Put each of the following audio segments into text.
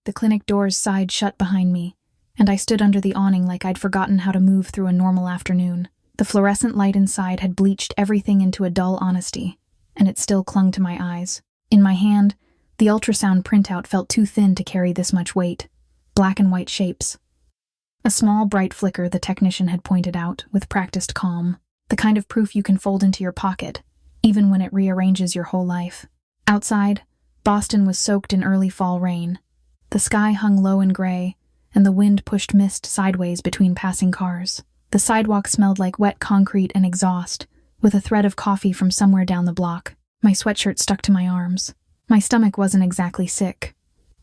The clinic doors sighed shut behind me, and I stood under the awning like I'd forgotten how to move through a normal afternoon. The fluorescent light inside had bleached everything into a dull honesty, and it still clung to my eyes. In my hand, the ultrasound printout felt too thin to carry this much weight. Black and white shapes. A small, bright flicker, the technician had pointed out, with practiced calm. The kind of proof you can fold into your pocket, even when it rearranges your whole life. Outside, Boston was soaked in early fall rain. The sky hung low and gray, and the wind pushed mist sideways between passing cars. The sidewalk smelled like wet concrete and exhaust, with a thread of coffee from somewhere down the block. My sweatshirt stuck to my arms. My stomach wasn't exactly sick.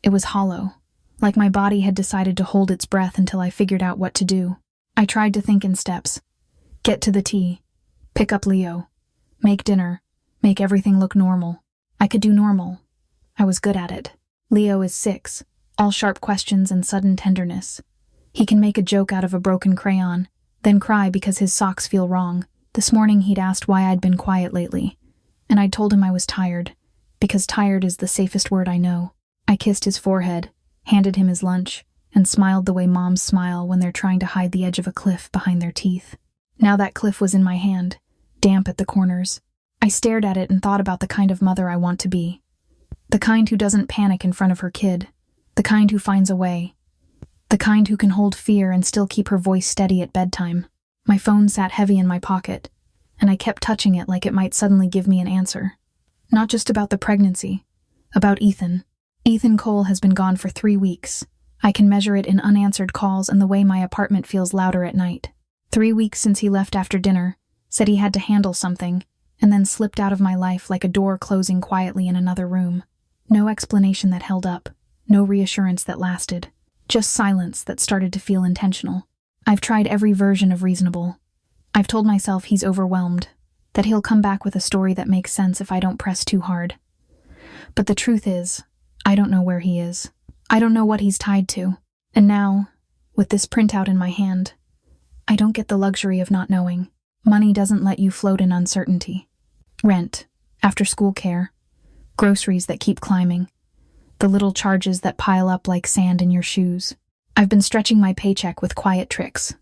It was hollow, like my body had decided to hold its breath until I figured out what to do. I tried to think in steps. Get to the tea. Pick up Leo. Make dinner. Make everything look normal. I could do normal. I was good at it. Leo is 6, all sharp questions and sudden tenderness. He can make a joke out of a broken crayon, then cry because his socks feel wrong. This morning he'd asked why I'd been quiet lately, and I'd told him I was tired, because tired is the safest word I know. I kissed his forehead, handed him his lunch, and smiled the way moms smile when they're trying to hide the edge of a cliff behind their teeth. Now that cliff was in my hand, damp at the corners. I stared at it and thought about the kind of mother I want to be. The kind who doesn't panic in front of her kid. The kind who finds a way. The kind who can hold fear and still keep her voice steady at bedtime. My phone sat heavy in my pocket, and I kept touching it like it might suddenly give me an answer. Not just about the pregnancy, about Ethan. Ethan Cole has been gone for 3 weeks. I can measure it in unanswered calls and the way my apartment feels louder at night. 3 weeks since he left after dinner, said he had to handle something, and then slipped out of my life like a door closing quietly in another room. No explanation that held up, no reassurance that lasted, just silence that started to feel intentional. I've tried every version of reasonable. I've told myself he's overwhelmed, that he'll come back with a story that makes sense if I don't press too hard. But the truth is, I don't know where he is. I don't know what he's tied to. And now, with this printout in my hand, I don't get the luxury of not knowing. Money doesn't let you float in uncertainty. Rent, after-school care, groceries that keep climbing, the little charges that pile up like sand in your shoes. I've been stretching my paycheck with quiet tricks,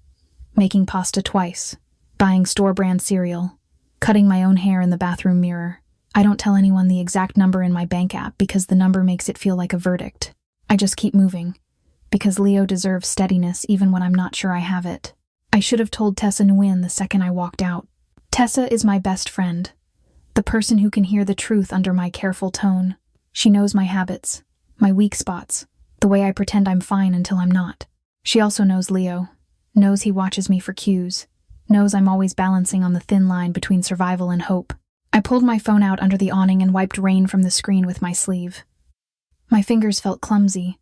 making pasta twice, buying store-brand cereal, cutting my own hair in the bathroom mirror. I don't tell anyone the exact number in my bank app because the number makes it feel like a verdict. I just keep moving, because Leo deserves steadiness even when I'm not sure I have it. I should have told Tessa Nguyen the second I walked out. Tessa is my best friend, the person who can hear the truth under my careful tone. She knows my habits, my weak spots, the way I pretend I'm fine until I'm not. She also knows Leo, knows he watches me for cues, knows I'm always balancing on the thin line between survival and hope. I pulled my phone out under the awning and wiped rain from the screen with my sleeve. My fingers felt clumsy,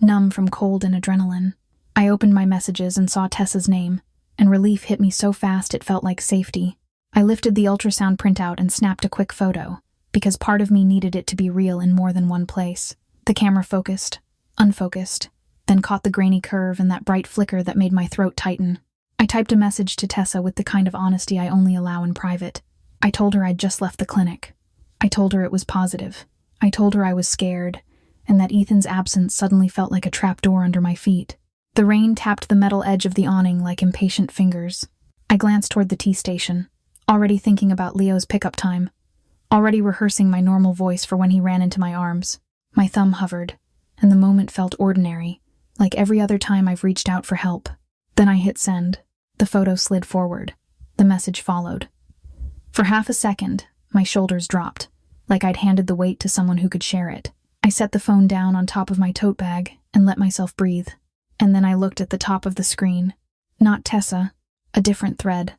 numb from cold and adrenaline. I opened my messages and saw Tessa's name, and relief hit me so fast it felt like safety. I lifted the ultrasound printout and snapped a quick photo, because part of me needed it to be real in more than one place. The camera focused, unfocused, then caught the grainy curve and that bright flicker that made my throat tighten. I typed a message to Tessa with the kind of honesty I only allow in private. I told her I'd just left the clinic. I told her it was positive. I told her I was scared, and that Ethan's absence suddenly felt like a trapdoor under my feet. The rain tapped the metal edge of the awning like impatient fingers. I glanced toward the tea station, already thinking about Leo's pickup time, already rehearsing my normal voice for when he ran into my arms. My thumb hovered, and the moment felt ordinary, like every other time I've reached out for help. Then I hit send. The photo slid forward. The message followed. For half a second, my shoulders dropped, like I'd handed the weight to someone who could share it. I set the phone down on top of my tote bag and let myself breathe. And then I looked at the top of the screen. Not Tessa, a different thread.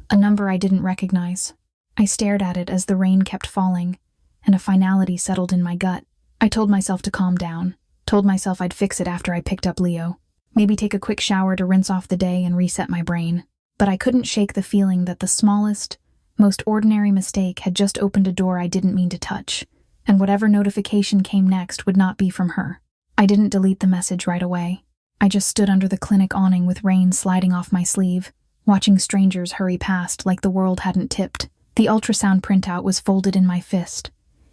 A number I didn't recognize. I stared at it as the rain kept falling, and a finality settled in my gut. I told myself to calm down, told myself I'd fix it after I picked up Leo. Maybe take a quick shower to rinse off the day and reset my brain. But I couldn't shake the feeling that the smallest, most ordinary mistake had just opened a door I didn't mean to touch, and whatever notification came next would not be from her. I didn't delete the message right away. I just stood under the clinic awning with rain sliding off my sleeve, watching strangers hurry past like the world hadn't tipped. The ultrasound printout was folded in my fist,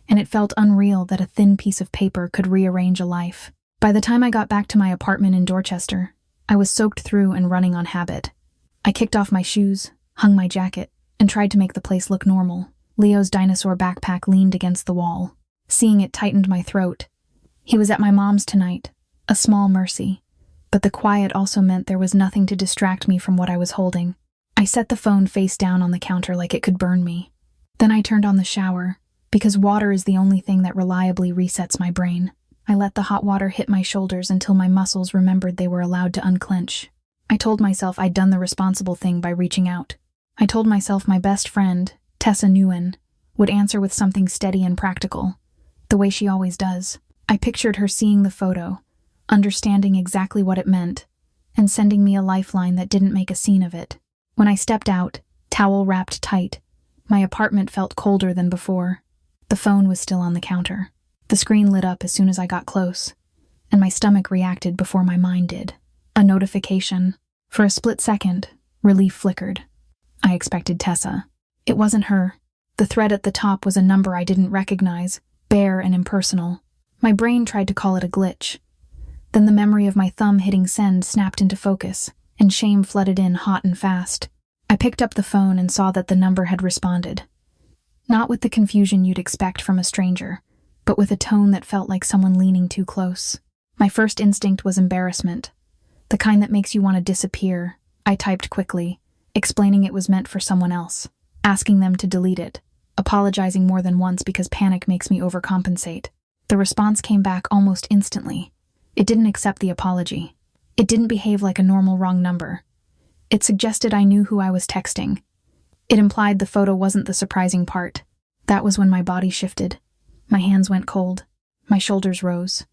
and it felt unreal that a thin piece of paper could rearrange a life. By the time I got back to my apartment in Dorchester, I was soaked through and running on habit. I kicked off my shoes, hung my jacket, and tried to make the place look normal. Leo's dinosaur backpack leaned against the wall. Seeing it tightened my throat. He was at my mom's tonight, a small mercy. But the quiet also meant there was nothing to distract me from what I was holding. I set the phone face down on the counter like it could burn me. Then I turned on the shower, because water is the only thing that reliably resets my brain. I let the hot water hit my shoulders until my muscles remembered they were allowed to unclench. I told myself I'd done the responsible thing by reaching out. I told myself my best friend, Tessa Nguyen, would answer with something steady and practical, the way she always does. I pictured her seeing the photo, understanding exactly what it meant, and sending me a lifeline that didn't make a scene of it. When I stepped out, towel wrapped tight, my apartment felt colder than before. The phone was still on the counter. The screen lit up as soon as I got close, and my stomach reacted before my mind did. A notification. For a split second, relief flickered. I expected Tessa. It wasn't her. The thread at the top was a number I didn't recognize, bare and impersonal. My brain tried to call it a glitch. Then the memory of my thumb hitting send snapped into focus, and shame flooded in hot and fast. I picked up the phone and saw that the number had responded. Not with the confusion you'd expect from a stranger, but with a tone that felt like someone leaning too close. My first instinct was embarrassment, the kind that makes you want to disappear. I typed quickly, explaining it was meant for someone else, asking them to delete it, apologizing more than once because panic makes me overcompensate. The response came back almost instantly. It didn't accept the apology. It didn't behave like a normal wrong number. It suggested I knew who I was texting. It implied the photo wasn't the surprising part. That was when my body shifted. My hands went cold. My shoulders rose.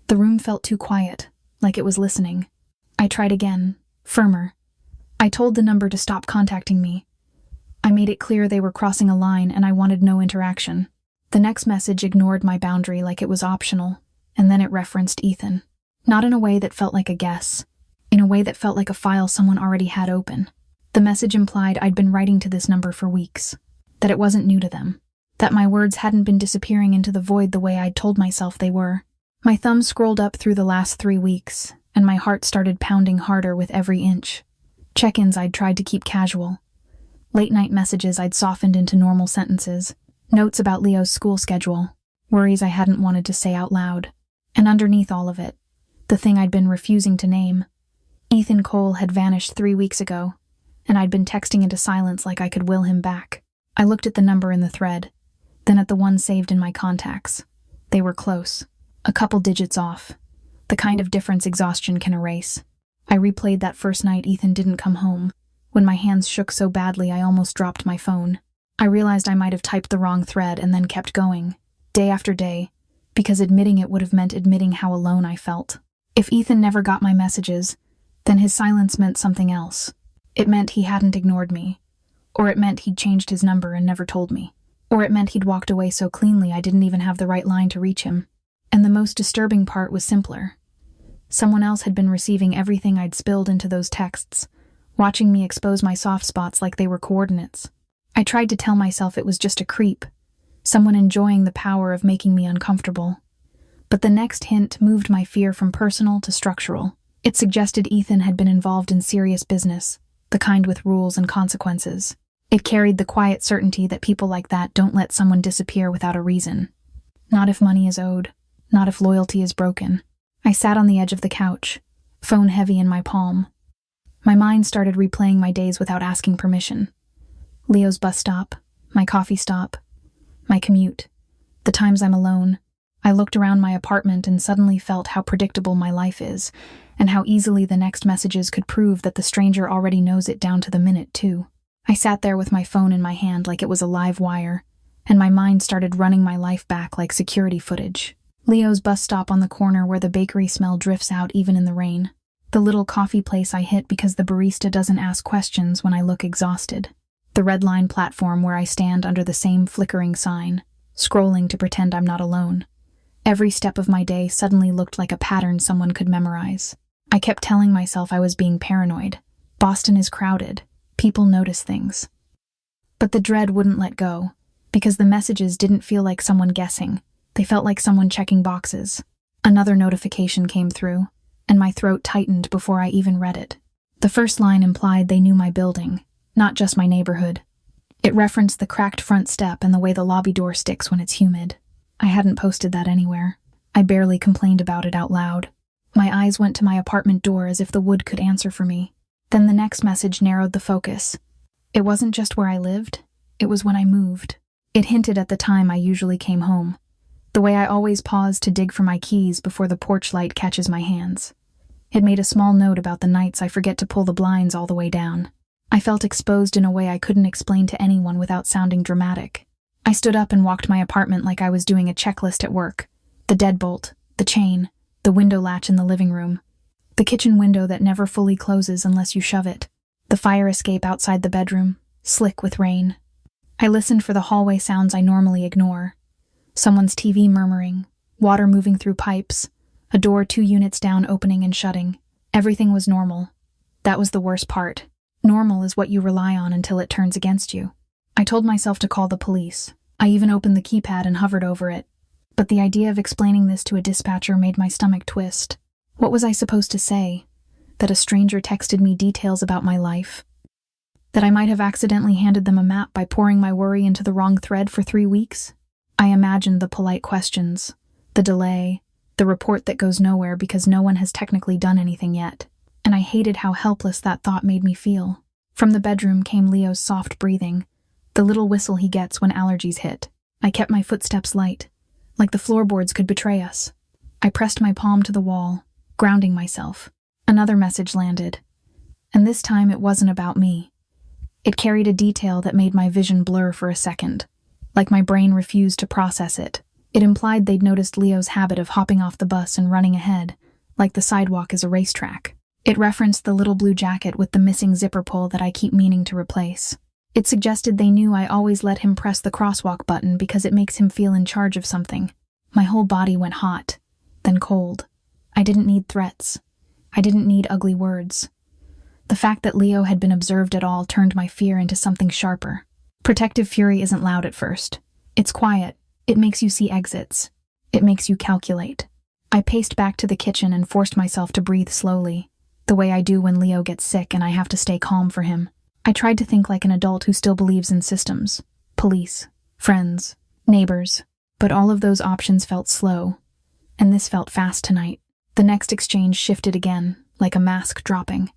The room felt too quiet, like it was listening. I tried again, firmer. I told the number to stop contacting me. I made it clear they were crossing a line and I wanted no interaction. The next message ignored my boundary like it was optional, and then it referenced Ethan. Not in a way that felt like a guess. In a way that felt like a file someone already had open. The message implied I'd been writing to this number for weeks. That it wasn't new to them. That my words hadn't been disappearing into the void the way I'd told myself they were. My thumb scrolled up through the last 3 weeks, and my heart started pounding harder with every inch. Check-ins I'd tried to keep casual. Late-night messages I'd softened into normal sentences. Notes about Leo's school schedule. Worries I hadn't wanted to say out loud. And underneath all of it, the thing I'd been refusing to name. Ethan Cole had vanished 3 weeks ago, and I'd been texting into silence like I could will him back. I looked at the number in the thread, then at the one saved in my contacts. They were close. A couple digits off. The kind of difference exhaustion can erase. I replayed that first night Ethan didn't come home, when my hands shook so badly I almost dropped my phone. I realized I might have typed the wrong thread and then kept going, day after day, because admitting it would have meant admitting how alone I felt. If Ethan never got my messages, then his silence meant something else. It meant he hadn't ignored me, or it meant he'd changed his number and never told me, or it meant he'd walked away so cleanly I didn't even have the right line to reach him. And the most disturbing part was simpler. Someone else had been receiving everything I'd spilled into those texts, watching me expose my soft spots like they were coordinates. I tried to tell myself it was just a creep, someone enjoying the power of making me uncomfortable. But the next hint moved my fear from personal to structural. It suggested Ethan had been involved in serious business, the kind with rules and consequences. It carried the quiet certainty that people like that don't let someone disappear without a reason. Not if money is owed, not if loyalty is broken. I sat on the edge of the couch, phone heavy in my palm. My mind started replaying my days without asking permission. Leo's bus stop, my coffee stop, my commute, the times I'm alone. I looked around my apartment and suddenly felt how predictable my life is, and how easily the next messages could prove that the stranger already knows it down to the minute, too. I sat there with my phone in my hand like it was a live wire, and my mind started running my life back like security footage. Leo's bus stop on the corner where the bakery smell drifts out even in the rain. The little coffee place I hit because the barista doesn't ask questions when I look exhausted. The Red Line platform where I stand under the same flickering sign, scrolling to pretend I'm not alone. Every step of my day suddenly looked like a pattern someone could memorize. I kept telling myself I was being paranoid. Boston is crowded. People notice things. But the dread wouldn't let go, because the messages didn't feel like someone guessing. They felt like someone checking boxes. Another notification came through, and my throat tightened before I even read it. The first line implied they knew my building, not just my neighborhood. It referenced the cracked front step and the way the lobby door sticks when it's humid. I hadn't posted that anywhere. I barely complained about it out loud. My eyes went to my apartment door as if the wood could answer for me. Then the next message narrowed the focus. It wasn't just where I lived, it was when I moved. It hinted at the time I usually came home, the way I always paused to dig for my keys before the porch light catches my hands. It made a small note about the nights I forget to pull the blinds all the way down. I felt exposed in a way I couldn't explain to anyone without sounding dramatic. I stood up and walked my apartment like I was doing a checklist at work. The deadbolt, the chain, the window latch in the living room, the kitchen window that never fully closes unless you shove it, the fire escape outside the bedroom, slick with rain. I listened for the hallway sounds I normally ignore. Someone's TV murmuring, water moving through pipes, a door 2 units down opening and shutting. Everything was normal. That was the worst part. Normal is what you rely on until it turns against you. I told myself to call the police. I even opened the keypad and hovered over it. But the idea of explaining this to a dispatcher made my stomach twist. What was I supposed to say? That a stranger texted me details about my life? That I might have accidentally handed them a map by pouring my worry into the wrong thread for 3 weeks? I imagined the polite questions, the delay, the report that goes nowhere because no one has technically done anything yet. And I hated how helpless that thought made me feel. From the bedroom came Leo's soft breathing, the little whistle he gets when allergies hit. I kept my footsteps light, like the floorboards could betray us. I pressed my palm to the wall, grounding myself. Another message landed. And this time it wasn't about me. It carried a detail that made my vision blur for a second, like my brain refused to process it. It implied they'd noticed Leo's habit of hopping off the bus and running ahead, like the sidewalk is a racetrack. It referenced the little blue jacket with the missing zipper pull that I keep meaning to replace. It suggested they knew I always let him press the crosswalk button because it makes him feel in charge of something. My whole body went hot, then cold. I didn't need threats. I didn't need ugly words. The fact that Leo had been observed at all turned my fear into something sharper. Protective fury isn't loud at first. It's quiet. It makes you see exits. It makes you calculate. I paced back to the kitchen and forced myself to breathe slowly, the way I do when Leo gets sick and I have to stay calm for him. I tried to think like an adult who still believes in systems, police, friends, neighbors, but all of those options felt slow, and this felt fast tonight. The next exchange shifted again, like a mask dropping.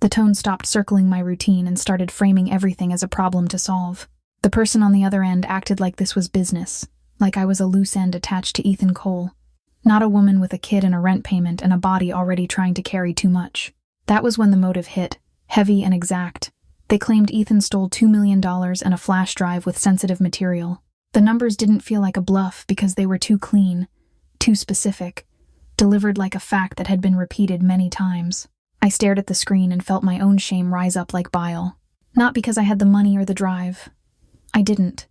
The tone stopped circling my routine and started framing everything as a problem to solve. The person on the other end acted like this was business, like I was a loose end attached to Ethan Cole, not a woman with a kid and a rent payment and a body already trying to carry too much. That was when the motive hit, heavy and exact. They claimed Ethan stole $2 million and a flash drive with sensitive material. The numbers didn't feel like a bluff because they were too clean, too specific, delivered like a fact that had been repeated many times. I stared at the screen and felt my own shame rise up like bile. Not because I had the money or the drive. I didn't.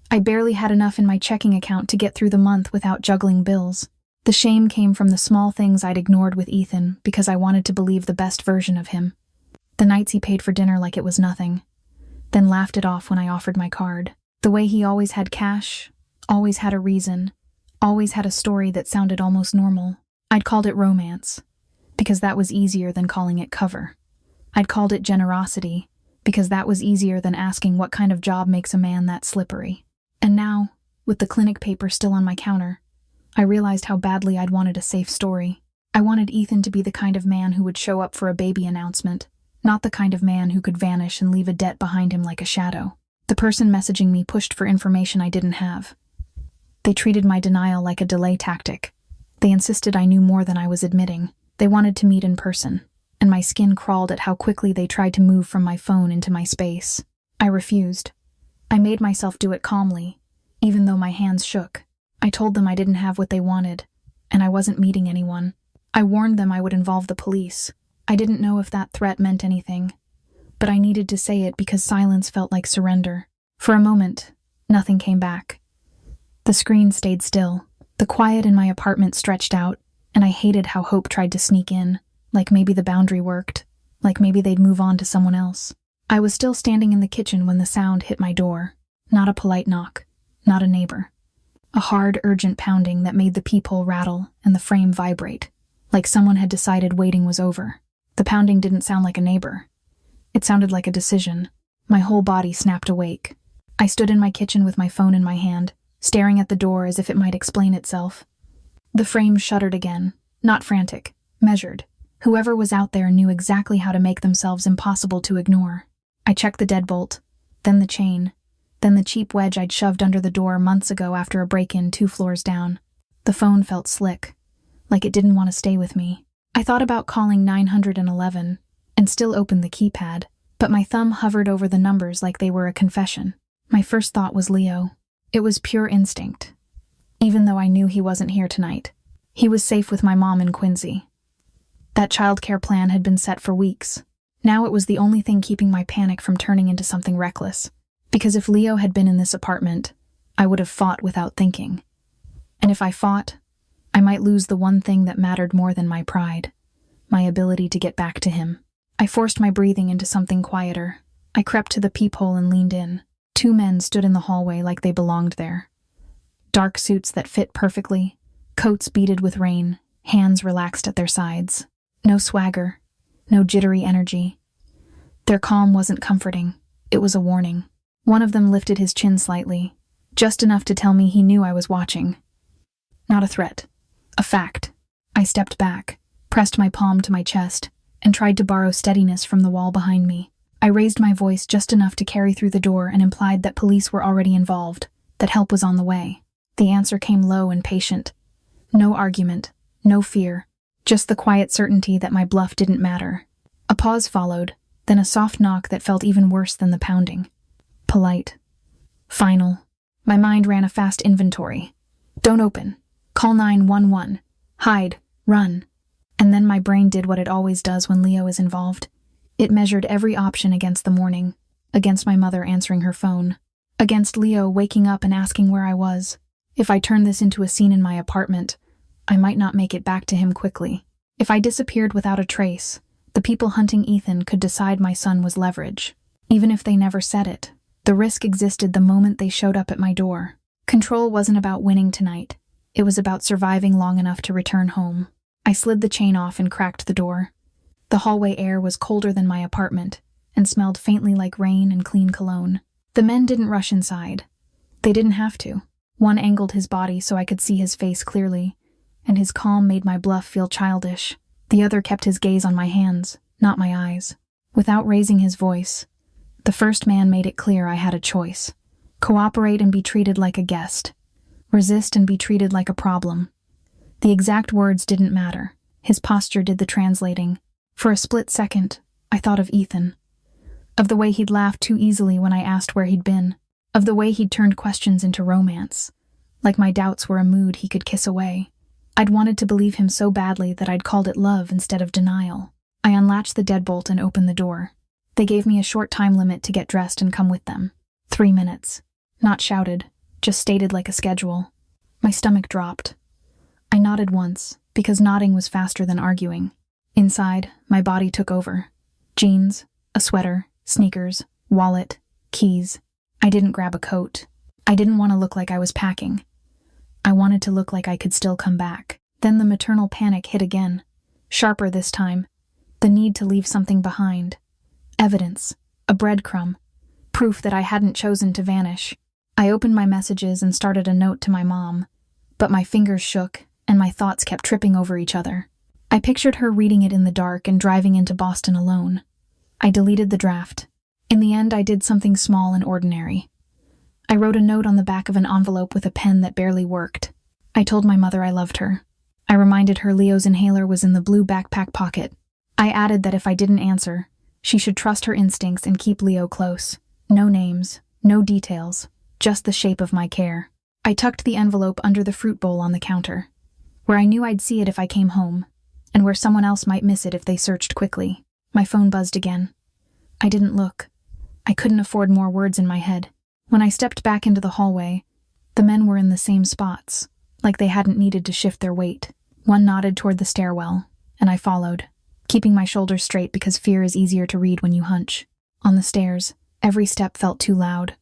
I barely had enough in my checking account to get through the month without juggling bills. The shame came from the small things I'd ignored with Ethan because I wanted to believe the best version of him. The nights he paid for dinner like it was nothing, then laughed it off when I offered my card. The way he always had cash, always had a reason, always had a story that sounded almost normal. I'd called it romance, because that was easier than calling it cover. I'd called it generosity, because that was easier than asking what kind of job makes a man that slippery. And now, with the clinic paper still on my counter, I realized how badly I'd wanted a safe story. I wanted Ethan to be the kind of man who would show up for a baby announcement, not the kind of man who could vanish and leave a debt behind him like a shadow. The person messaging me pushed for information I didn't have. They treated my denial like a delay tactic. They insisted I knew more than I was admitting. They wanted to meet in person, and my skin crawled at how quickly they tried to move from my phone into my space. I refused. I made myself do it calmly, even though my hands shook. I told them I didn't have what they wanted, and I wasn't meeting anyone. I warned them I would involve the police. I didn't know if that threat meant anything, but I needed to say it because silence felt like surrender. For a moment, nothing came back. The screen stayed still. The quiet in my apartment stretched out, and I hated how hope tried to sneak in, like maybe the boundary worked, like maybe they'd move on to someone else. I was still standing in the kitchen when the sound hit my door. Not a polite knock, not a neighbor. A hard, urgent pounding that made the peephole rattle and the frame vibrate, like someone had decided waiting was over. The pounding didn't sound like a neighbor. It sounded like a decision. My whole body snapped awake. I stood in my kitchen with my phone in my hand, staring at the door as if it might explain itself. The frame shuddered again, not frantic, measured. Whoever was out there knew exactly how to make themselves impossible to ignore. I checked the deadbolt, then the chain, then the cheap wedge I'd shoved under the door months ago after a break-in 2 floors down. The phone felt slick, like it didn't want to stay with me. I thought about calling 911 and still opened the keypad, but my thumb hovered over the numbers like they were a confession. My first thought was Leo. It was pure instinct. Even though I knew he wasn't here tonight, he was safe with my mom in Quincy. That childcare plan had been set for weeks. Now it was the only thing keeping my panic from turning into something reckless. Because if Leo had been in this apartment, I would have fought without thinking. And if I fought, I might lose the one thing that mattered more than my pride, my ability to get back to him. I forced my breathing into something quieter. I crept to the peephole and leaned in. 2 men stood in the hallway like they belonged there. Dark suits that fit perfectly, coats beaded with rain, hands relaxed at their sides. No swagger, no jittery energy. Their calm wasn't comforting, it was a warning. One of them lifted his chin slightly, just enough to tell me he knew I was watching. Not a threat, a fact. I stepped back, pressed my palm to my chest, and tried to borrow steadiness from the wall behind me. I raised my voice just enough to carry through the door and implied that police were already involved, that help was on the way. The answer came low and patient. No argument, no fear, just the quiet certainty that my bluff didn't matter. A pause followed, then a soft knock that felt even worse than the pounding. Polite. Final. My mind ran a fast inventory. Don't open. Call 911. Hide. Run. And then my brain did what it always does when Leo is involved. It measured every option against the morning, against my mother answering her phone, against Leo waking up and asking where I was. If I turned this into a scene in my apartment, I might not make it back to him quickly. If I disappeared without a trace, the people hunting Ethan could decide my son was leverage. Even if they never said it, the risk existed the moment they showed up at my door. Control wasn't about winning tonight. It was about surviving long enough to return home. I slid the chain off and cracked the door. The hallway air was colder than my apartment and smelled faintly like rain and clean cologne. The men didn't rush inside. They didn't have to. One angled his body so I could see his face clearly, and his calm made my bluff feel childish. The other kept his gaze on my hands, not my eyes. Without raising his voice, the first man made it clear I had a choice. Cooperate and be treated like a guest. Resist and be treated like a problem. The exact words didn't matter. His posture did the translating. For a split second, I thought of Ethan. Of the way he'd laughed too easily when I asked where he'd been. Of the way he'd turned questions into romance. Like my doubts were a mood he could kiss away. I'd wanted to believe him so badly that I'd called it love instead of denial. I unlatched the deadbolt and opened the door. They gave me a short time limit to get dressed and come with them. 3 minutes. Not shouted, just stated like a schedule. My stomach dropped. I nodded once, because nodding was faster than arguing. Inside, my body took over. Jeans, a sweater, sneakers, wallet, keys. I didn't grab a coat. I didn't want to look like I was packing. I wanted to look like I could still come back. Then the maternal panic hit again. Sharper this time. The need to leave something behind. Evidence. A breadcrumb. Proof that I hadn't chosen to vanish. I opened my messages and started a note to my mom. But my fingers shook, and my thoughts kept tripping over each other. I pictured her reading it in the dark and driving into Boston alone. I deleted the draft. In the end, I did something small and ordinary. I wrote a note on the back of an envelope with a pen that barely worked. I told my mother I loved her. I reminded her Leo's inhaler was in the blue backpack pocket. I added that if I didn't answer, she should trust her instincts and keep Leo close. No names, no details, just the shape of my care. I tucked the envelope under the fruit bowl on the counter, where I knew I'd see it if I came home, and where someone else might miss it if they searched quickly. My phone buzzed again. I didn't look. I couldn't afford more words in my head. When I stepped back into the hallway, the men were in the same spots, like they hadn't needed to shift their weight. One nodded toward the stairwell, and I followed, keeping my shoulders straight because fear is easier to read when you hunch. On the stairs, every step felt too loud.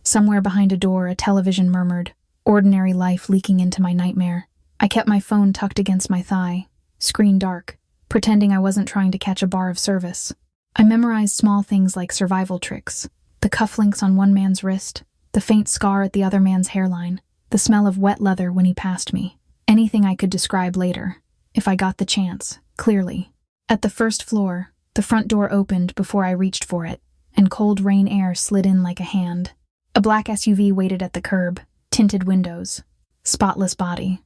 Somewhere behind a door, a television murmured, Ordinary life leaking into my nightmare. I kept my phone tucked against my thigh, screen dark, pretending I wasn't trying to catch a bar of service. I memorized small things like survival tricks, the cufflinks on one man's wrist, the faint scar at the other man's hairline, the smell of wet leather when he passed me. Anything I could describe later, if I got the chance, clearly. At the first floor, the front door opened before I reached for it, and cold rain air slid in like a hand. A black SUV waited at the curb, tinted windows, spotless body.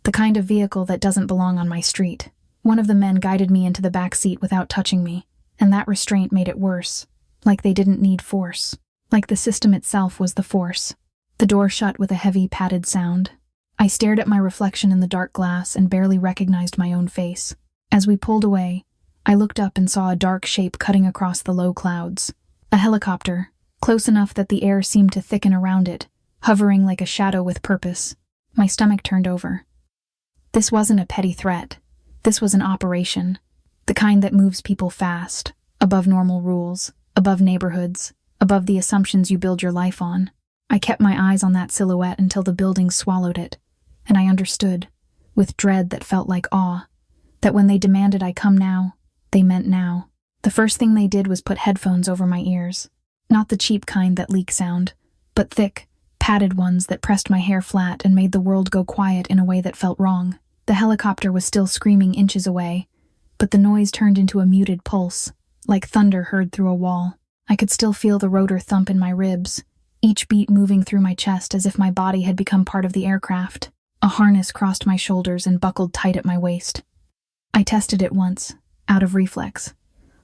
The kind of vehicle that doesn't belong on my street. One of the men guided me into the back seat without touching me, and that restraint made it worse, like they didn't need force, like the system itself was the force. The door shut with a heavy, padded sound. I stared at my reflection in the dark glass and barely recognized my own face. As we pulled away, I looked up and saw a dark shape cutting across the low clouds. A helicopter, close enough that the air seemed to thicken around it, hovering like a shadow with purpose. My stomach turned over. This wasn't a petty threat. This was an operation. The kind that moves people fast, above normal rules, above neighborhoods, above the assumptions you build your life on. I kept my eyes on that silhouette until the building swallowed it, and I understood, with dread that felt like awe, that when they demanded I come now, they meant now. The first thing they did was put headphones over my ears. Not the cheap kind that leak sound, but thick, padded ones that pressed my hair flat and made the world go quiet in a way that felt wrong. The helicopter was still screaming inches away, but the noise turned into a muted pulse, like thunder heard through a wall. I could still feel the rotor thump in my ribs, each beat moving through my chest as if my body had become part of the aircraft. A harness crossed my shoulders and buckled tight at my waist. I tested it once, out of reflex,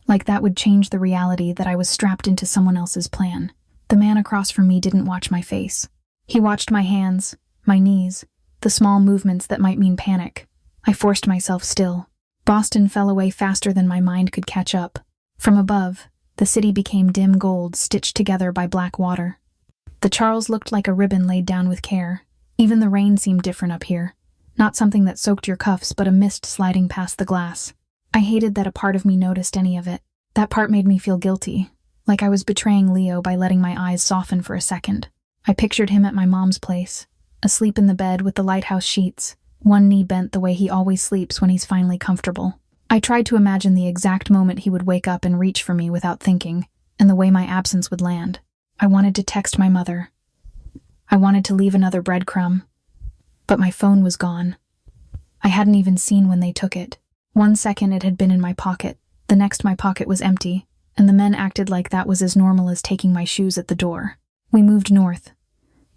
like that would change the reality that I was strapped into someone else's plan. The man across from me didn't watch my face. He watched my hands, my knees, the small movements that might mean panic. I forced myself still. Boston fell away faster than my mind could catch up. From above, the city became dim gold stitched together by black water. The Charles looked like a ribbon laid down with care. Even the rain seemed different up here. Not something that soaked your cuffs, but a mist sliding past the glass. I hated that a part of me noticed any of it. That part made me feel guilty, like I was betraying Leo by letting my eyes soften for a second. I pictured him at my mom's place, asleep in the bed with the lighthouse sheets, one knee bent the way he always sleeps when he's finally comfortable. I tried to imagine the exact moment he would wake up and reach for me without thinking, and the way my absence would land. I wanted to text my mother. I wanted to leave another breadcrumb, but my phone was gone. I hadn't even seen when they took it. 1 second it had been in my pocket, the next my pocket was empty, and the men acted like that was as normal as taking my shoes at the door. We moved north,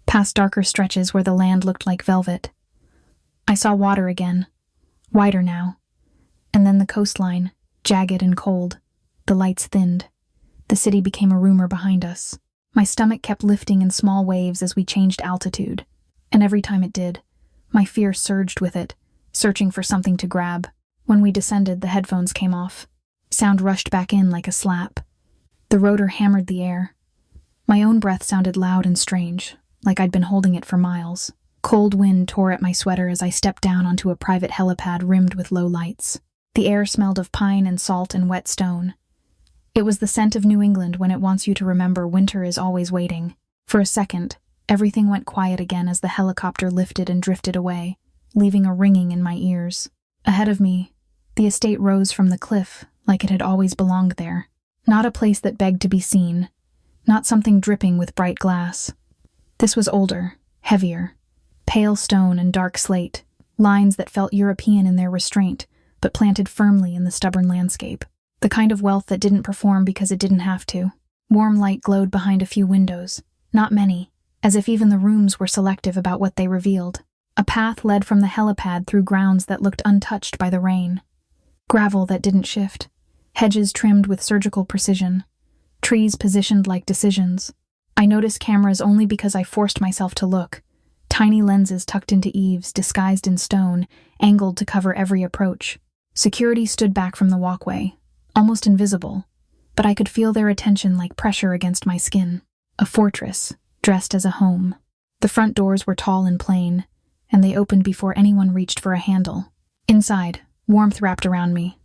past darker stretches where the land looked like velvet. I saw water again, wider now, and then the coastline, jagged and cold. The lights thinned. The city became a rumor behind us. My stomach kept lifting in small waves as we changed altitude, and every time it did, my fear surged with it, searching for something to grab. When we descended, the headphones came off. Sound rushed back in like a slap. The rotor hammered the air. My own breath sounded loud and strange, like I'd been holding it for miles. Cold wind tore at my sweater as I stepped down onto a private helipad rimmed with low lights. The air smelled of pine and salt and wet stone. It was the scent of New England when it wants you to remember winter is always waiting. For a second, everything went quiet again as the helicopter lifted and drifted away, leaving a ringing in my ears. Ahead of me, the estate rose from the cliff like it had always belonged there. Not a place that begged to be seen, not something dripping with bright glass. This was older, heavier, pale stone and dark slate, lines that felt European in their restraint, but planted firmly in the stubborn landscape. The kind of wealth that didn't perform because it didn't have to. Warm light glowed behind a few windows, not many, as if even the rooms were selective about what they revealed. A path led from the helipad through grounds that looked untouched by the rain. Gravel that didn't shift, hedges trimmed with surgical precision, trees positioned like decisions. I noticed cameras only because I forced myself to look. Tiny lenses tucked into eaves, disguised in stone, angled to cover every approach. Security stood back from the walkway, almost invisible, but I could feel their attention like pressure against my skin. A fortress, dressed as a home. The front doors were tall and plain, and they opened before anyone reached for a handle. Inside, warmth wrapped around me,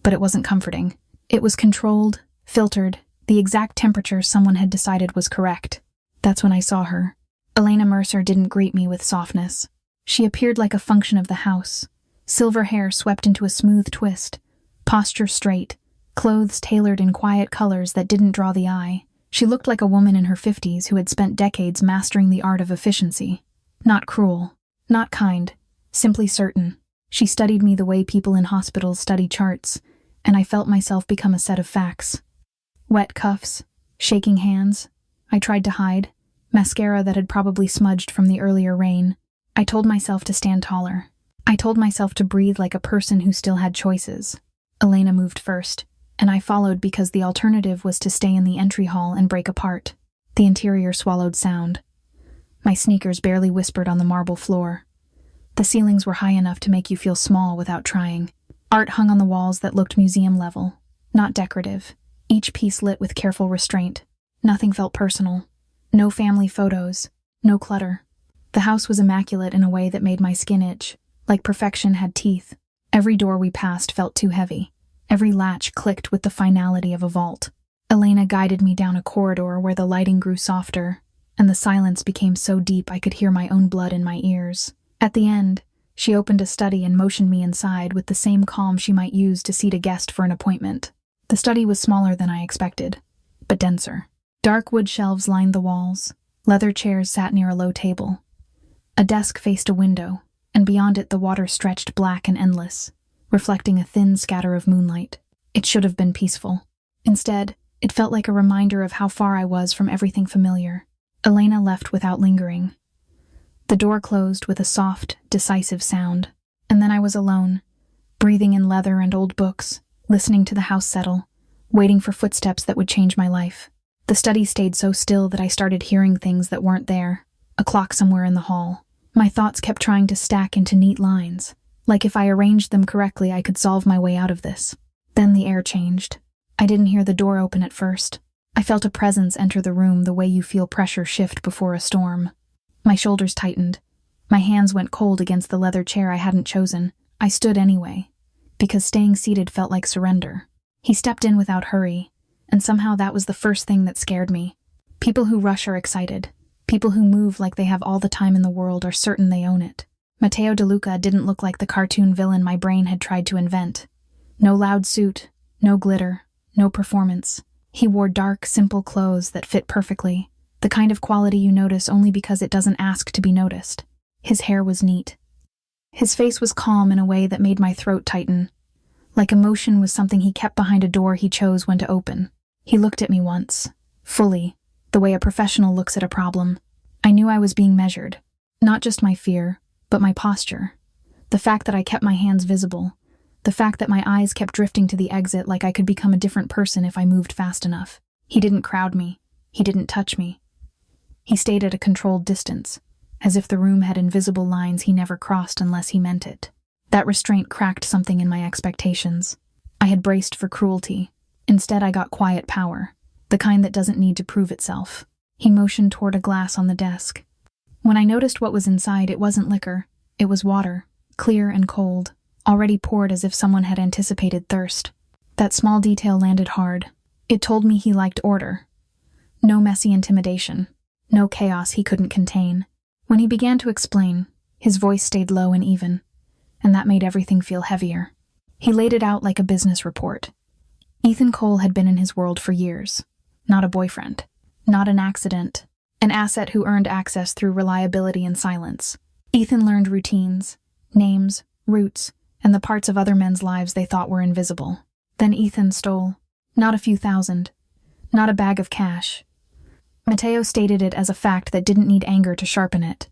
but it wasn't comforting. It was controlled, filtered, the exact temperature someone had decided was correct. That's when I saw her. Elena Mercer didn't greet me with softness. She appeared like a function of the house. Silver hair swept into a smooth twist, posture straight, clothes tailored in quiet colors that didn't draw the eye. She looked like a woman in her 50s who had spent decades mastering the art of efficiency. Not cruel, not kind, simply certain. She studied me the way people in hospitals study charts, and I felt myself become a set of facts. Wet cuffs, shaking hands. I tried to hide, mascara that had probably smudged from the earlier rain. I told myself to stand taller. I told myself to breathe like a person who still had choices. Elena moved first, and I followed because the alternative was to stay in the entry hall and break apart. The interior swallowed sound. My sneakers barely whispered on the marble floor. The ceilings were high enough to make you feel small without trying. Art hung on the walls that looked museum level, not decorative. Each piece lit with careful restraint. Nothing felt personal. No family photos. No clutter. The house was immaculate in a way that made my skin itch, like perfection had teeth. Every door we passed felt too heavy. Every latch clicked with the finality of a vault. Elena guided me down a corridor where the lighting grew softer, and the silence became so deep I could hear my own blood in my ears. At the end, she opened a study and motioned me inside with the same calm she might use to seat a guest for an appointment. The study was smaller than I expected, but denser. Dark wood shelves lined the walls. Leather chairs sat near a low table. A desk faced a window, and beyond it the water stretched black and endless, reflecting a thin scatter of moonlight. It should have been peaceful. Instead, it felt like a reminder of how far I was from everything familiar. Elena left without lingering. The door closed with a soft, decisive sound, and then I was alone, breathing in leather and old books, listening to the house settle, waiting for footsteps that would change my life. The study stayed so still that I started hearing things that weren't there, a clock somewhere in the hall. My thoughts kept trying to stack into neat lines, like if I arranged them correctly I could solve my way out of this. Then the air changed. I didn't hear the door open at first. I felt a presence enter the room the way you feel pressure shift before a storm. My shoulders tightened. My hands went cold against the leather chair I hadn't chosen. I stood anyway, because staying seated felt like surrender. He stepped in without hurry, and somehow that was the first thing that scared me. People who rush are excited. People who move like they have all the time in the world are certain they own it. Matteo De Luca didn't look like the cartoon villain my brain had tried to invent. No loud suit, no glitter, no performance. He wore dark, simple clothes that fit perfectly, the kind of quality you notice only because it doesn't ask to be noticed. His hair was neat. His face was calm in a way that made my throat tighten. Like emotion was something he kept behind a door he chose when to open. He looked at me once, fully, the way a professional looks at a problem. I knew I was being measured. Not just my fear, but my posture. The fact that I kept my hands visible. The fact that my eyes kept drifting to the exit like I could become a different person if I moved fast enough. He didn't crowd me. He didn't touch me. He stayed at a controlled distance, as if the room had invisible lines he never crossed unless he meant it. That restraint cracked something in my expectations. I had braced for cruelty. Instead, I got quiet power, the kind that doesn't need to prove itself. He motioned toward a glass on the desk. When I noticed what was inside, it wasn't liquor. It was water, clear and cold, already poured as if someone had anticipated thirst. That small detail landed hard. It told me he liked order. No messy intimidation. No chaos he couldn't contain. When he began to explain, his voice stayed low and even, and that made everything feel heavier. He laid it out like a business report. Ethan Cole had been in his world for years. Not a boyfriend. Not an accident. An asset who earned access through reliability and silence. Ethan learned routines, names, routes, and the parts of other men's lives they thought were invisible. Then Ethan stole. Not a few thousand. Not a bag of cash. Matteo stated it as a fact that didn't need anger to sharpen it.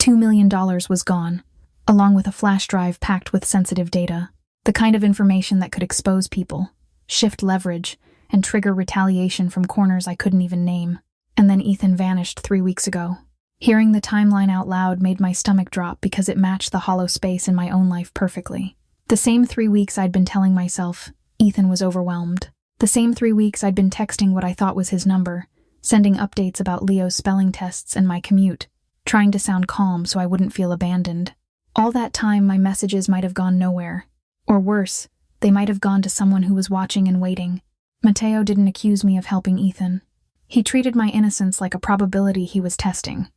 $2 million was gone, along with a flash drive packed with sensitive data. The kind of information that could expose people, shift leverage, and trigger retaliation from corners I couldn't even name. And then Ethan vanished 3 weeks ago. Hearing the timeline out loud made my stomach drop because it matched the hollow space in my own life perfectly. The same 3 weeks I'd been telling myself Ethan was overwhelmed. The same 3 weeks I'd been texting what I thought was his number, sending updates about Leo's spelling tests and my commute, trying to sound calm so I wouldn't feel abandoned. All that time my messages might have gone nowhere. Or worse, they might have gone to someone who was watching and waiting. Matteo didn't accuse me of helping Ethan. He treated my innocence like a probability he was testing.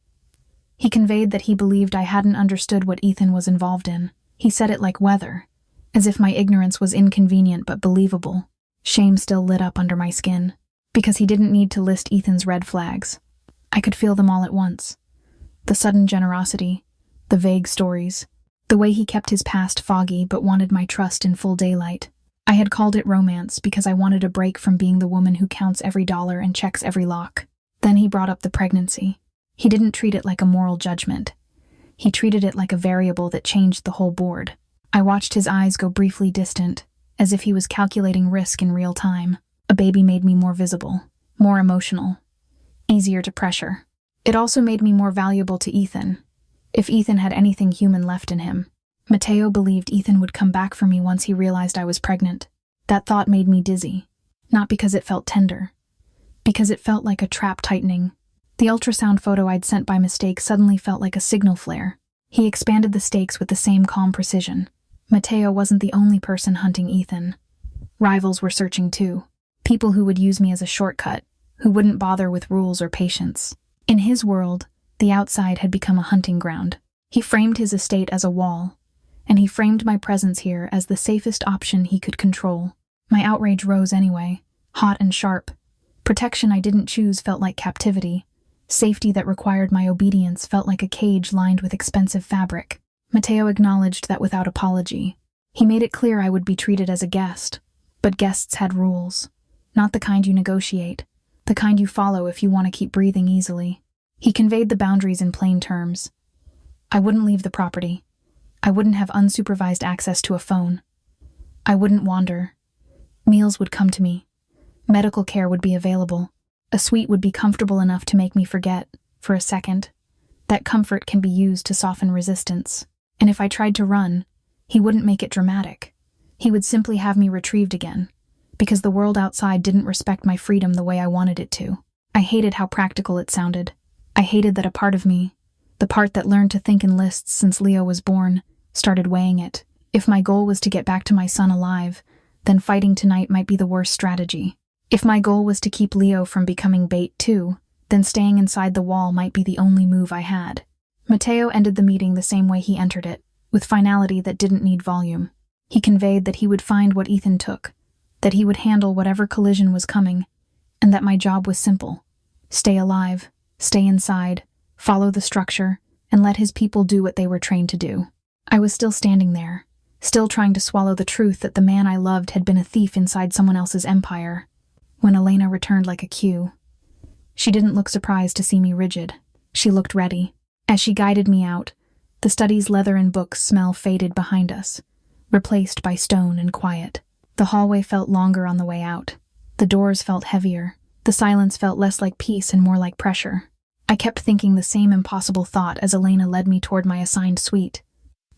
He conveyed that he believed I hadn't understood what Ethan was involved in. He said it like weather, as if my ignorance was inconvenient but believable. Shame still lit up under my skin, because he didn't need to list Ethan's red flags. I could feel them all at once. The sudden generosity, the vague stories, the way he kept his past foggy but wanted my trust in full daylight. I had called it romance because I wanted a break from being the woman who counts every dollar and checks every lock. Then he brought up the pregnancy. He didn't treat it like a moral judgment. He treated it like a variable that changed the whole board. I watched his eyes go briefly distant, as if he was calculating risk in real time. A baby made me more visible, more emotional, easier to pressure. It also made me more valuable to Ethan, if Ethan had anything human left in him. Mateo believed Ethan would come back for me once he realized I was pregnant. That thought made me dizzy, not because it felt tender, because it felt like a trap tightening. The ultrasound photo I'd sent by mistake suddenly felt like a signal flare. He expanded the stakes with the same calm precision. Mateo wasn't the only person hunting Ethan. Rivals were searching too. People who would use me as a shortcut, who wouldn't bother with rules or patience. In his world, the outside had become a hunting ground. He framed his estate as a wall, and he framed my presence here as the safest option he could control. My outrage rose anyway, hot and sharp. Protection I didn't choose felt like captivity. Safety that required my obedience felt like a cage lined with expensive fabric. Mateo acknowledged that without apology. He made it clear I would be treated as a guest. But guests had rules. Not the kind you negotiate. The kind you follow if you want to keep breathing easily. He conveyed the boundaries in plain terms. I wouldn't leave the property. I wouldn't have unsupervised access to a phone. I wouldn't wander. Meals would come to me. Medical care would be available. A suite would be comfortable enough to make me forget, for a second. That comfort can be used to soften resistance. And if I tried to run, he wouldn't make it dramatic. He would simply have me retrieved again, because the world outside didn't respect my freedom the way I wanted it to. I hated how practical it sounded. I hated that a part of me, the part that learned to think in lists since Leo was born, started weighing it. If my goal was to get back to my son alive, then fighting tonight might be the worst strategy. If my goal was to keep Leo from becoming bait too, then staying inside the wall might be the only move I had. Mateo ended the meeting the same way he entered it, with finality that didn't need volume. He conveyed that he would find what Ethan took, that he would handle whatever collision was coming, and that my job was simple. Stay alive, stay inside, follow the structure, and let his people do what they were trained to do. I was still standing there, still trying to swallow the truth that the man I loved had been a thief inside someone else's empire, when Elena returned like a cue. She didn't look surprised to see me rigid. She looked ready. As she guided me out, the study's leather and books smell faded behind us, replaced by stone and quiet. The hallway felt longer on the way out. The doors felt heavier. The silence felt less like peace and more like pressure. I kept thinking the same impossible thought as Elena led me toward my assigned suite.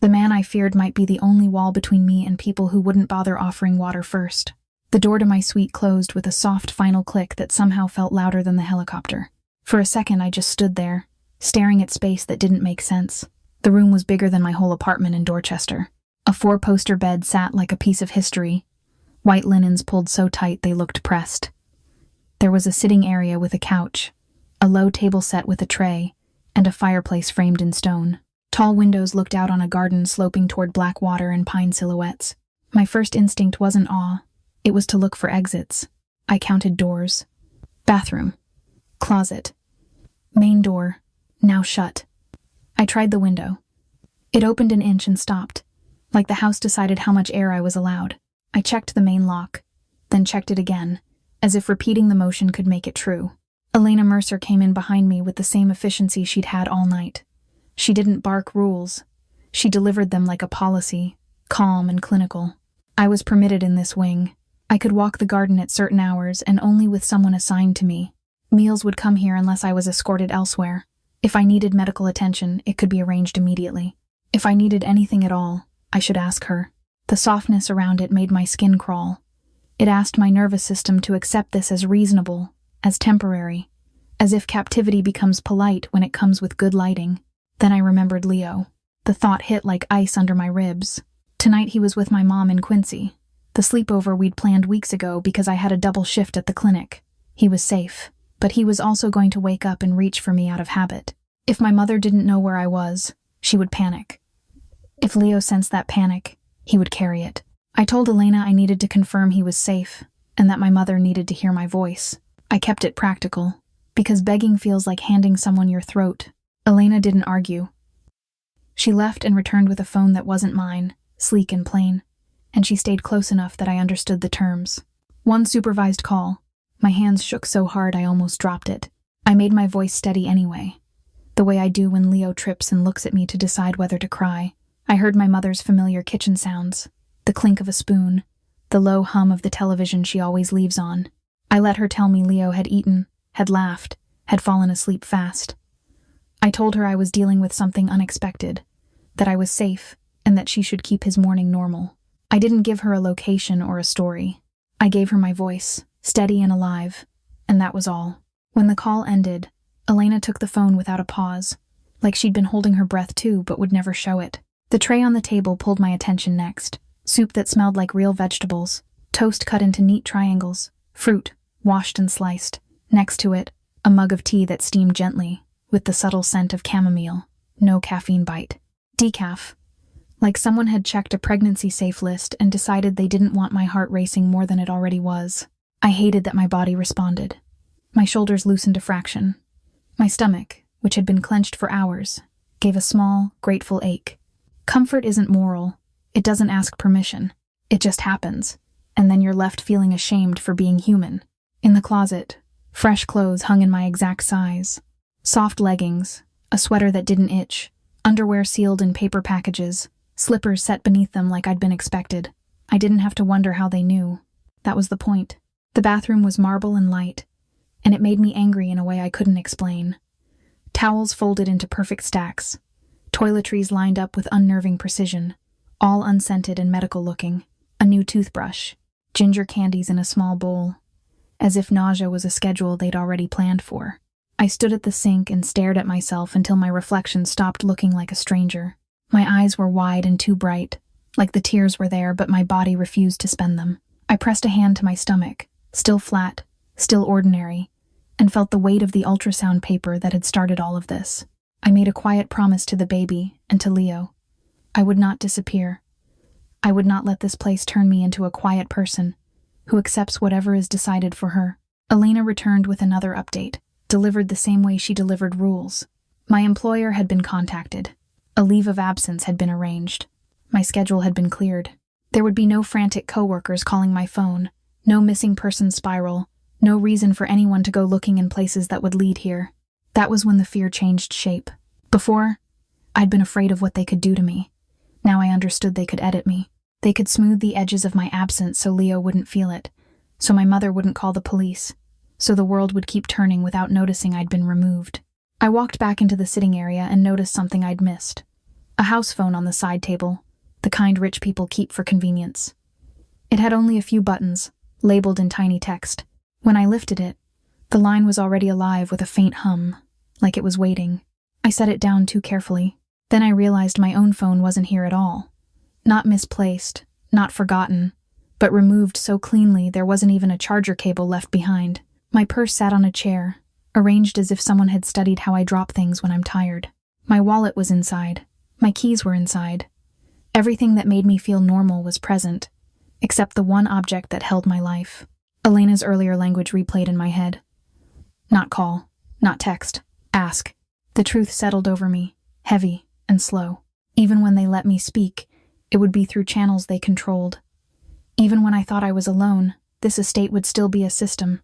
The man I feared might be the only wall between me and people who wouldn't bother offering water first. The door to my suite closed with a soft final click that somehow felt louder than the helicopter. For a second, I just stood there, staring at space that didn't make sense. The room was bigger than my whole apartment in Dorchester. A 4-poster bed sat like a piece of history, white linens pulled so tight they looked pressed. There was a sitting area with a couch, a low table set with a tray, and a fireplace framed in stone. Tall windows looked out on a garden sloping toward black water and pine silhouettes. My first instinct wasn't awe. It was to look for exits. I counted doors. Bathroom. Closet. Main door. Now shut. I tried the window. It opened an inch and stopped, like the house decided how much air I was allowed. I checked the main lock, then checked it again, as if repeating the motion could make it true. Elena Mercer came in behind me with the same efficiency she'd had all night. She didn't bark rules. She delivered them like a policy, calm and clinical. I was permitted in this wing. I could walk the garden at certain hours and only with someone assigned to me. Meals would come here unless I was escorted elsewhere. If I needed medical attention, it could be arranged immediately. If I needed anything at all, I should ask her. The softness around it made my skin crawl. It asked my nervous system to accept this as reasonable, as temporary, as if captivity becomes polite when it comes with good lighting. Then I remembered Leo. The thought hit like ice under my ribs. Tonight he was with my mom in Quincy, the sleepover we'd planned weeks ago because I had a double shift at the clinic. He was safe, but he was also going to wake up and reach for me out of habit. If my mother didn't know where I was, she would panic. If Leo sensed that panic, he would carry it. I told Elena I needed to confirm he was safe, and that my mother needed to hear my voice. I kept it practical, because begging feels like handing someone your throat. Elena didn't argue. She left and returned with a phone that wasn't mine, sleek and plain, and she stayed close enough that I understood the terms. One supervised call. My hands shook so hard I almost dropped it. I made my voice steady anyway, the way I do when Leo trips and looks at me to decide whether to cry. I heard my mother's familiar kitchen sounds, the clink of a spoon, the low hum of the television she always leaves on. I let her tell me Leo had eaten, had laughed, had fallen asleep fast. I told her I was dealing with something unexpected, that I was safe, and that she should keep his morning normal. I didn't give her a location or a story. I gave her my voice, steady and alive, and that was all. When the call ended, Elena took the phone without a pause, like she'd been holding her breath too but would never show it. The tray on the table pulled my attention next. Soup that smelled like real vegetables, toast cut into neat triangles, fruit, washed and sliced. Next to it, a mug of tea that steamed gently, with the subtle scent of chamomile. No caffeine bite. Decaf. Like someone had checked a pregnancy-safe list and decided they didn't want my heart racing more than it already was. I hated that my body responded. My shoulders loosened a fraction. My stomach, which had been clenched for hours, gave a small, grateful ache. Comfort isn't moral. It doesn't ask permission. It just happens, and then you're left feeling ashamed for being human. In the closet, fresh clothes hung in my exact size. Soft leggings, a sweater that didn't itch, underwear sealed in paper packages, slippers set beneath them like I'd been expected. I didn't have to wonder how they knew. That was the point. The bathroom was marble and light, and it made me angry in a way I couldn't explain. Towels folded into perfect stacks, toiletries lined up with unnerving precision, all unscented and medical-looking, a new toothbrush, ginger candies in a small bowl, as if nausea was a schedule they'd already planned for. I stood at the sink and stared at myself until my reflection stopped looking like a stranger. My eyes were wide and too bright, like the tears were there but my body refused to spend them. I pressed a hand to my stomach, still flat, still ordinary, and felt the weight of the ultrasound paper that had started all of this. I made a quiet promise to the baby and to Leo. I would not disappear. I would not let this place turn me into a quiet person who accepts whatever is decided for her. Elena returned with another update, delivered the same way she delivered rules. My employer had been contacted. A leave of absence had been arranged. My schedule had been cleared. There would be no frantic coworkers calling my phone, no missing person spiral, no reason for anyone to go looking in places that would lead here. That was when the fear changed shape. Before, I'd been afraid of what they could do to me. Now I understood they could edit me. They could smooth the edges of my absence so Leo wouldn't feel it, so my mother wouldn't call the police, so the world would keep turning without noticing I'd been removed. I walked back into the sitting area and noticed something I'd missed. A house phone on the side table, the kind rich people keep for convenience. It had only a few buttons, labeled in tiny text. When I lifted it, the line was already alive with a faint hum, like it was waiting. I set it down too carefully. Then I realized my own phone wasn't here at all. Not misplaced, not forgotten, but removed so cleanly there wasn't even a charger cable left behind. My purse sat on a chair, arranged as if someone had studied how I drop things when I'm tired. My wallet was inside. My keys were inside. Everything that made me feel normal was present, except the one object that held my life. Elena's earlier language replayed in my head. Not call, not text, ask. The truth settled over me, heavy and slow. Even when they let me speak, it would be through channels they controlled. Even when I thought I was alone, this estate would still be a system,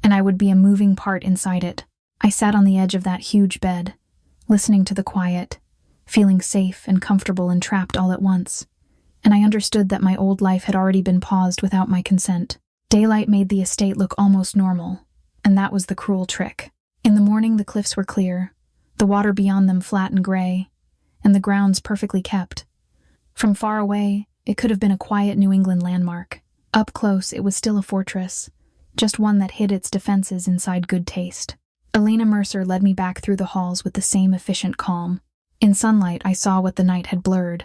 and I would be a moving part inside it. I sat on the edge of that huge bed, listening to the quiet, feeling safe and comfortable and trapped all at once, and I understood that my old life had already been paused without my consent. Daylight made the estate look almost normal, and that was the cruel trick. In the morning the cliffs were clear, the water beyond them flat and gray, and the grounds perfectly kept. From far away, it could have been a quiet New England landmark. Up close, it was still a fortress, just one that hid its defenses inside good taste. Elena Mercer led me back through the halls with the same efficient calm. In sunlight, I saw what the night had blurred.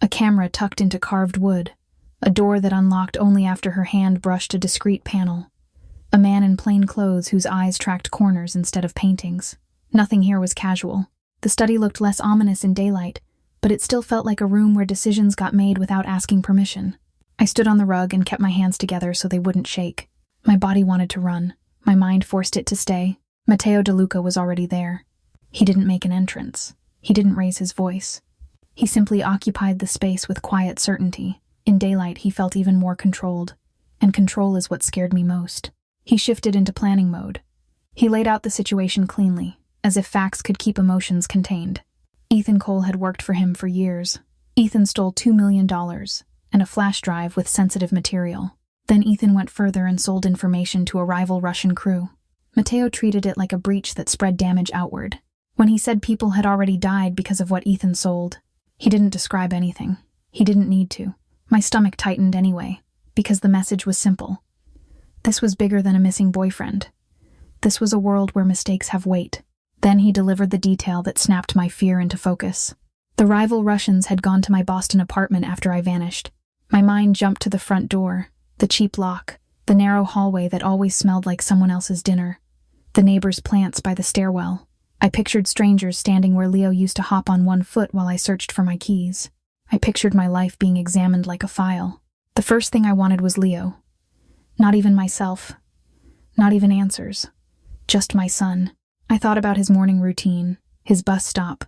A camera tucked into carved wood, a door that unlocked only after her hand brushed a discreet panel, a man in plain clothes whose eyes tracked corners instead of paintings. Nothing here was casual. The study looked less ominous in daylight, but it still felt like a room where decisions got made without asking permission. I stood on the rug and kept my hands together so they wouldn't shake. My body wanted to run. My mind forced it to stay. Matteo De Luca was already there. He didn't make an entrance. He didn't raise his voice. He simply occupied the space with quiet certainty. In daylight, he felt even more controlled. And control is what scared me most. He shifted into planning mode. He laid out the situation cleanly, as if facts could keep emotions contained. Ethan Cole had worked for him for years. Ethan stole $2 million and a flash drive with sensitive material. Then Ethan went further and sold information to a rival Russian crew. Matteo treated it like a breach that spread damage outward. When he said people had already died because of what Ethan sold, he didn't describe anything. He didn't need to. My stomach tightened anyway, because the message was simple. This was bigger than a missing boyfriend. This was a world where mistakes have weight. Then he delivered the detail that snapped my fear into focus. The rival Russians had gone to my Boston apartment after I vanished. My mind jumped to the front door, the cheap lock, the narrow hallway that always smelled like someone else's dinner, the neighbor's plants by the stairwell. I pictured strangers standing where Leo used to hop on one foot while I searched for my keys. I pictured my life being examined like a file. The first thing I wanted was Leo. Not even myself. Not even answers. Just my son. I thought about his morning routine, his bus stop,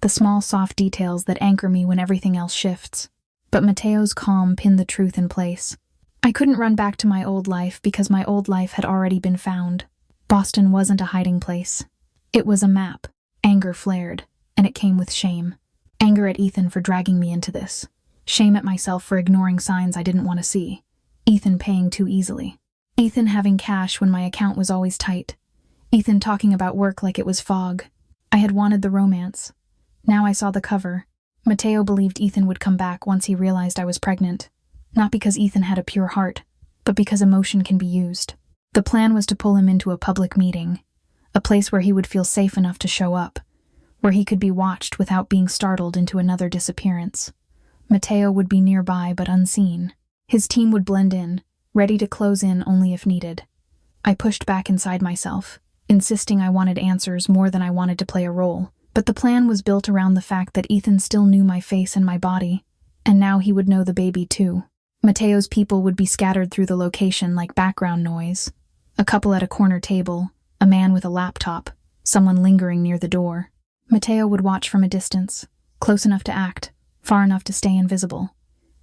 the small soft details that anchor me when everything else shifts. But Matteo's calm pinned the truth in place. I couldn't run back to my old life because my old life had already been found. Boston wasn't a hiding place. It was a map. Anger flared, and it came with shame. Anger at Ethan for dragging me into this. Shame at myself for ignoring signs I didn't want to see. Ethan paying too easily. Ethan having cash when my account was always tight. Ethan talking about work like it was fog. I had wanted the romance. Now I saw the cover. Matteo believed Ethan would come back once he realized I was pregnant. Not because Ethan had a pure heart, but because emotion can be used. The plan was to pull him into a public meeting. A place where he would feel safe enough to show up, where he could be watched without being startled into another disappearance. Matteo would be nearby but unseen. His team would blend in, ready to close in only if needed. I pushed back inside myself, insisting I wanted answers more than I wanted to play a role. But the plan was built around the fact that Ethan still knew my face and my body, and now he would know the baby too. Matteo's people would be scattered through the location like background noise. A couple at a corner table, a man with a laptop, someone lingering near the door. Matteo would watch from a distance, close enough to act, far enough to stay invisible.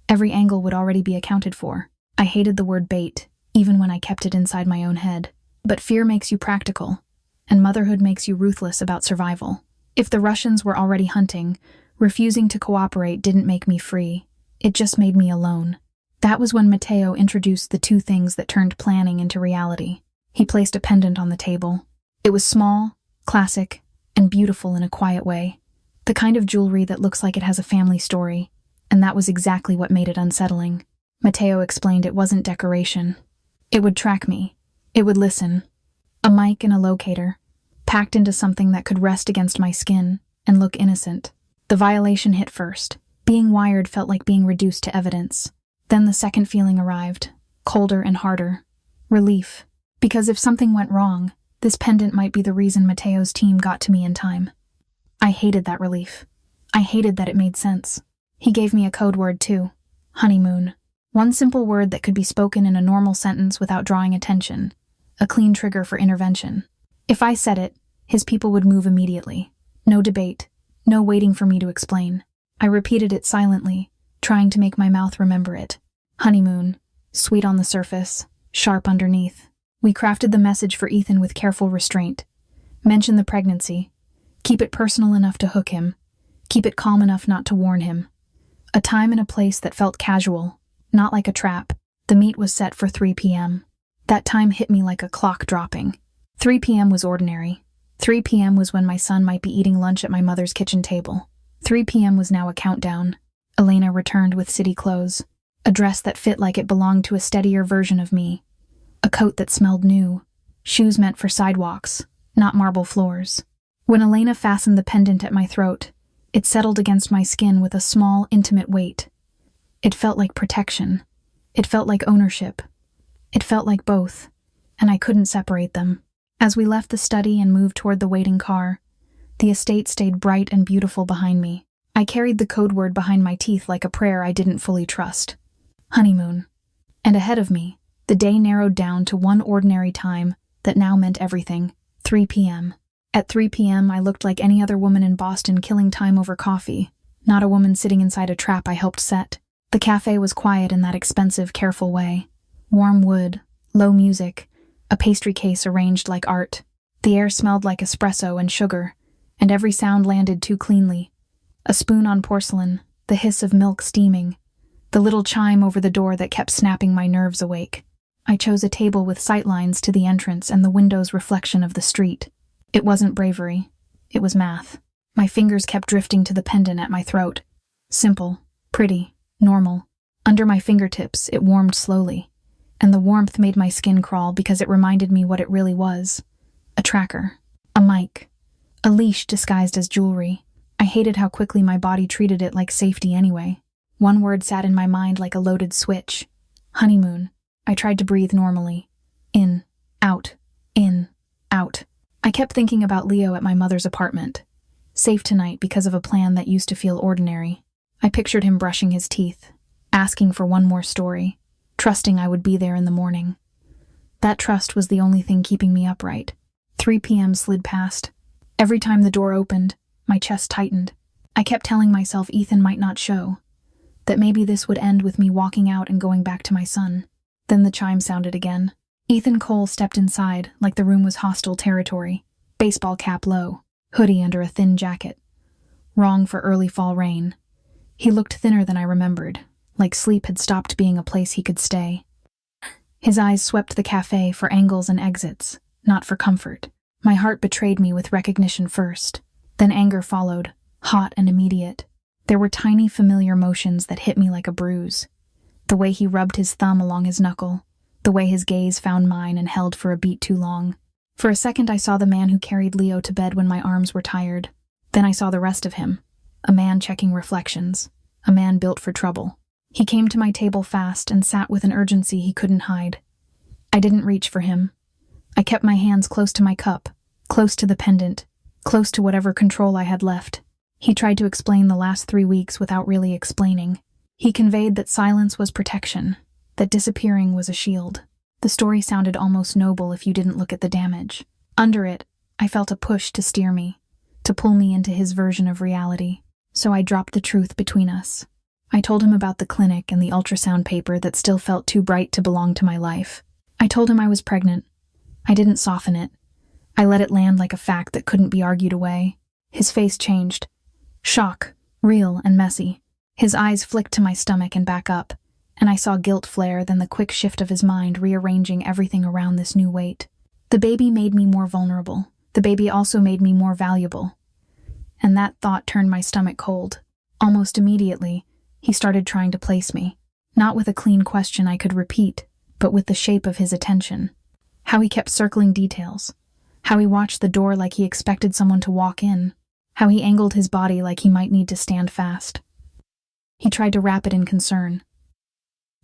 Every angle would already be accounted for. I hated the word bait, even when I kept it inside my own head. But fear makes you practical, and motherhood makes you ruthless about survival. If the Russians were already hunting, refusing to cooperate didn't make me free. It just made me alone. That was when Matteo introduced the two things that turned planning into reality. He placed a pendant on the table. It was small, classic, and beautiful in a quiet way. The kind of jewelry that looks like it has a family story. And that was exactly what made it unsettling. Matteo explained it wasn't decoration. It would track me. It would listen. A mic and a locator, packed into something that could rest against my skin and look innocent. The violation hit first. Being wired felt like being reduced to evidence. Then the second feeling arrived, colder and harder. Relief. Because if something went wrong, this pendant might be the reason Matteo's team got to me in time. I hated that relief. I hated that it made sense. He gave me a code word too. Honeymoon. One simple word that could be spoken in a normal sentence without drawing attention. A clean trigger for intervention. If I said it, his people would move immediately. No debate. No waiting for me to explain. I repeated it silently, trying to make my mouth remember it. Honeymoon. Sweet on the surface, sharp underneath. We crafted the message for Ethan with careful restraint. Mention the pregnancy. Keep it personal enough to hook him. Keep it calm enough not to warn him. A time and a place that felt casual, not like a trap. The meet was set for 3 p.m. That time hit me like a clock dropping. 3 p.m. was ordinary. 3 p.m. was when my son might be eating lunch at my mother's kitchen table. 3 p.m. was now a countdown. Elena returned with city clothes. A dress that fit like it belonged to a steadier version of me. A coat that smelled new. Shoes meant for sidewalks, not marble floors. When Elena fastened the pendant at my throat, it settled against my skin with a small, intimate weight. It felt like protection. It felt like ownership. It felt like both, and I couldn't separate them. As we left the study and moved toward the waiting car, the estate stayed bright and beautiful behind me. I carried the code word behind my teeth like a prayer I didn't fully trust. Honeymoon. And ahead of me, the day narrowed down to one ordinary time that now meant everything: 3 p.m. At 3 p.m., I looked like any other woman in Boston killing time over coffee, not a woman sitting inside a trap I helped set. The cafe was quiet in that expensive, careful way. Warm wood, low music, a pastry case arranged like art. The air smelled like espresso and sugar, and every sound landed too cleanly. A spoon on porcelain, the hiss of milk steaming, the little chime over the door that kept snapping my nerves awake. I chose a table with sightlines to the entrance and the window's reflection of the street. It wasn't bravery. It was math. My fingers kept drifting to the pendant at my throat. Simple, pretty, normal. Under my fingertips, it warmed slowly, and the warmth made my skin crawl because it reminded me what it really was. A tracker. A mic. A leash disguised as jewelry. I hated how quickly my body treated it like safety anyway. One word sat in my mind like a loaded switch. Honeymoon. I tried to breathe normally. In, out, in, out. I kept thinking about Leo at my mother's apartment. Safe tonight because of a plan that used to feel ordinary. I pictured him brushing his teeth, asking for one more story, trusting I would be there in the morning. That trust was the only thing keeping me upright. 3 p.m. slid past. Every time the door opened, my chest tightened. I kept telling myself Ethan might not show, that maybe this would end with me walking out and going back to my son. Then the chime sounded again. Ethan Cole stepped inside like the room was hostile territory, baseball cap low, hoodie under a thin jacket. Wrong for early fall rain. He looked thinner than I remembered, like sleep had stopped being a place he could stay. His eyes swept the cafe for angles and exits, not for comfort. My heart betrayed me with recognition first. Then anger followed, hot and immediate. There were tiny familiar motions that hit me like a bruise. The way he rubbed his thumb along his knuckle, the way his gaze found mine and held for a beat too long. For a second I saw the man who carried Leo to bed when my arms were tired. Then I saw the rest of him, a man checking reflections, a man built for trouble. He came to my table fast and sat with an urgency he couldn't hide. I didn't reach for him. I kept my hands close to my cup, close to the pendant, close to whatever control I had left. He tried to explain the last 3 weeks without really explaining. He conveyed that silence was protection, that disappearing was a shield. The story sounded almost noble if you didn't look at the damage. Under it, I felt a push to steer me, to pull me into his version of reality. So I dropped the truth between us. I told him about the clinic and the ultrasound paper that still felt too bright to belong to my life. I told him I was pregnant. I didn't soften it. I let it land like a fact that couldn't be argued away. His face changed. Shock, real and messy. His eyes flicked to my stomach and back up, and I saw guilt flare, then the quick shift of his mind rearranging everything around this new weight. The baby made me more vulnerable. The baby also made me more valuable. And that thought turned my stomach cold. Almost immediately, he started trying to place me, not with a clean question I could repeat, but with the shape of his attention. How he kept circling details. How he watched the door like he expected someone to walk in. How he angled his body like he might need to stand fast. He tried to wrap it in concern.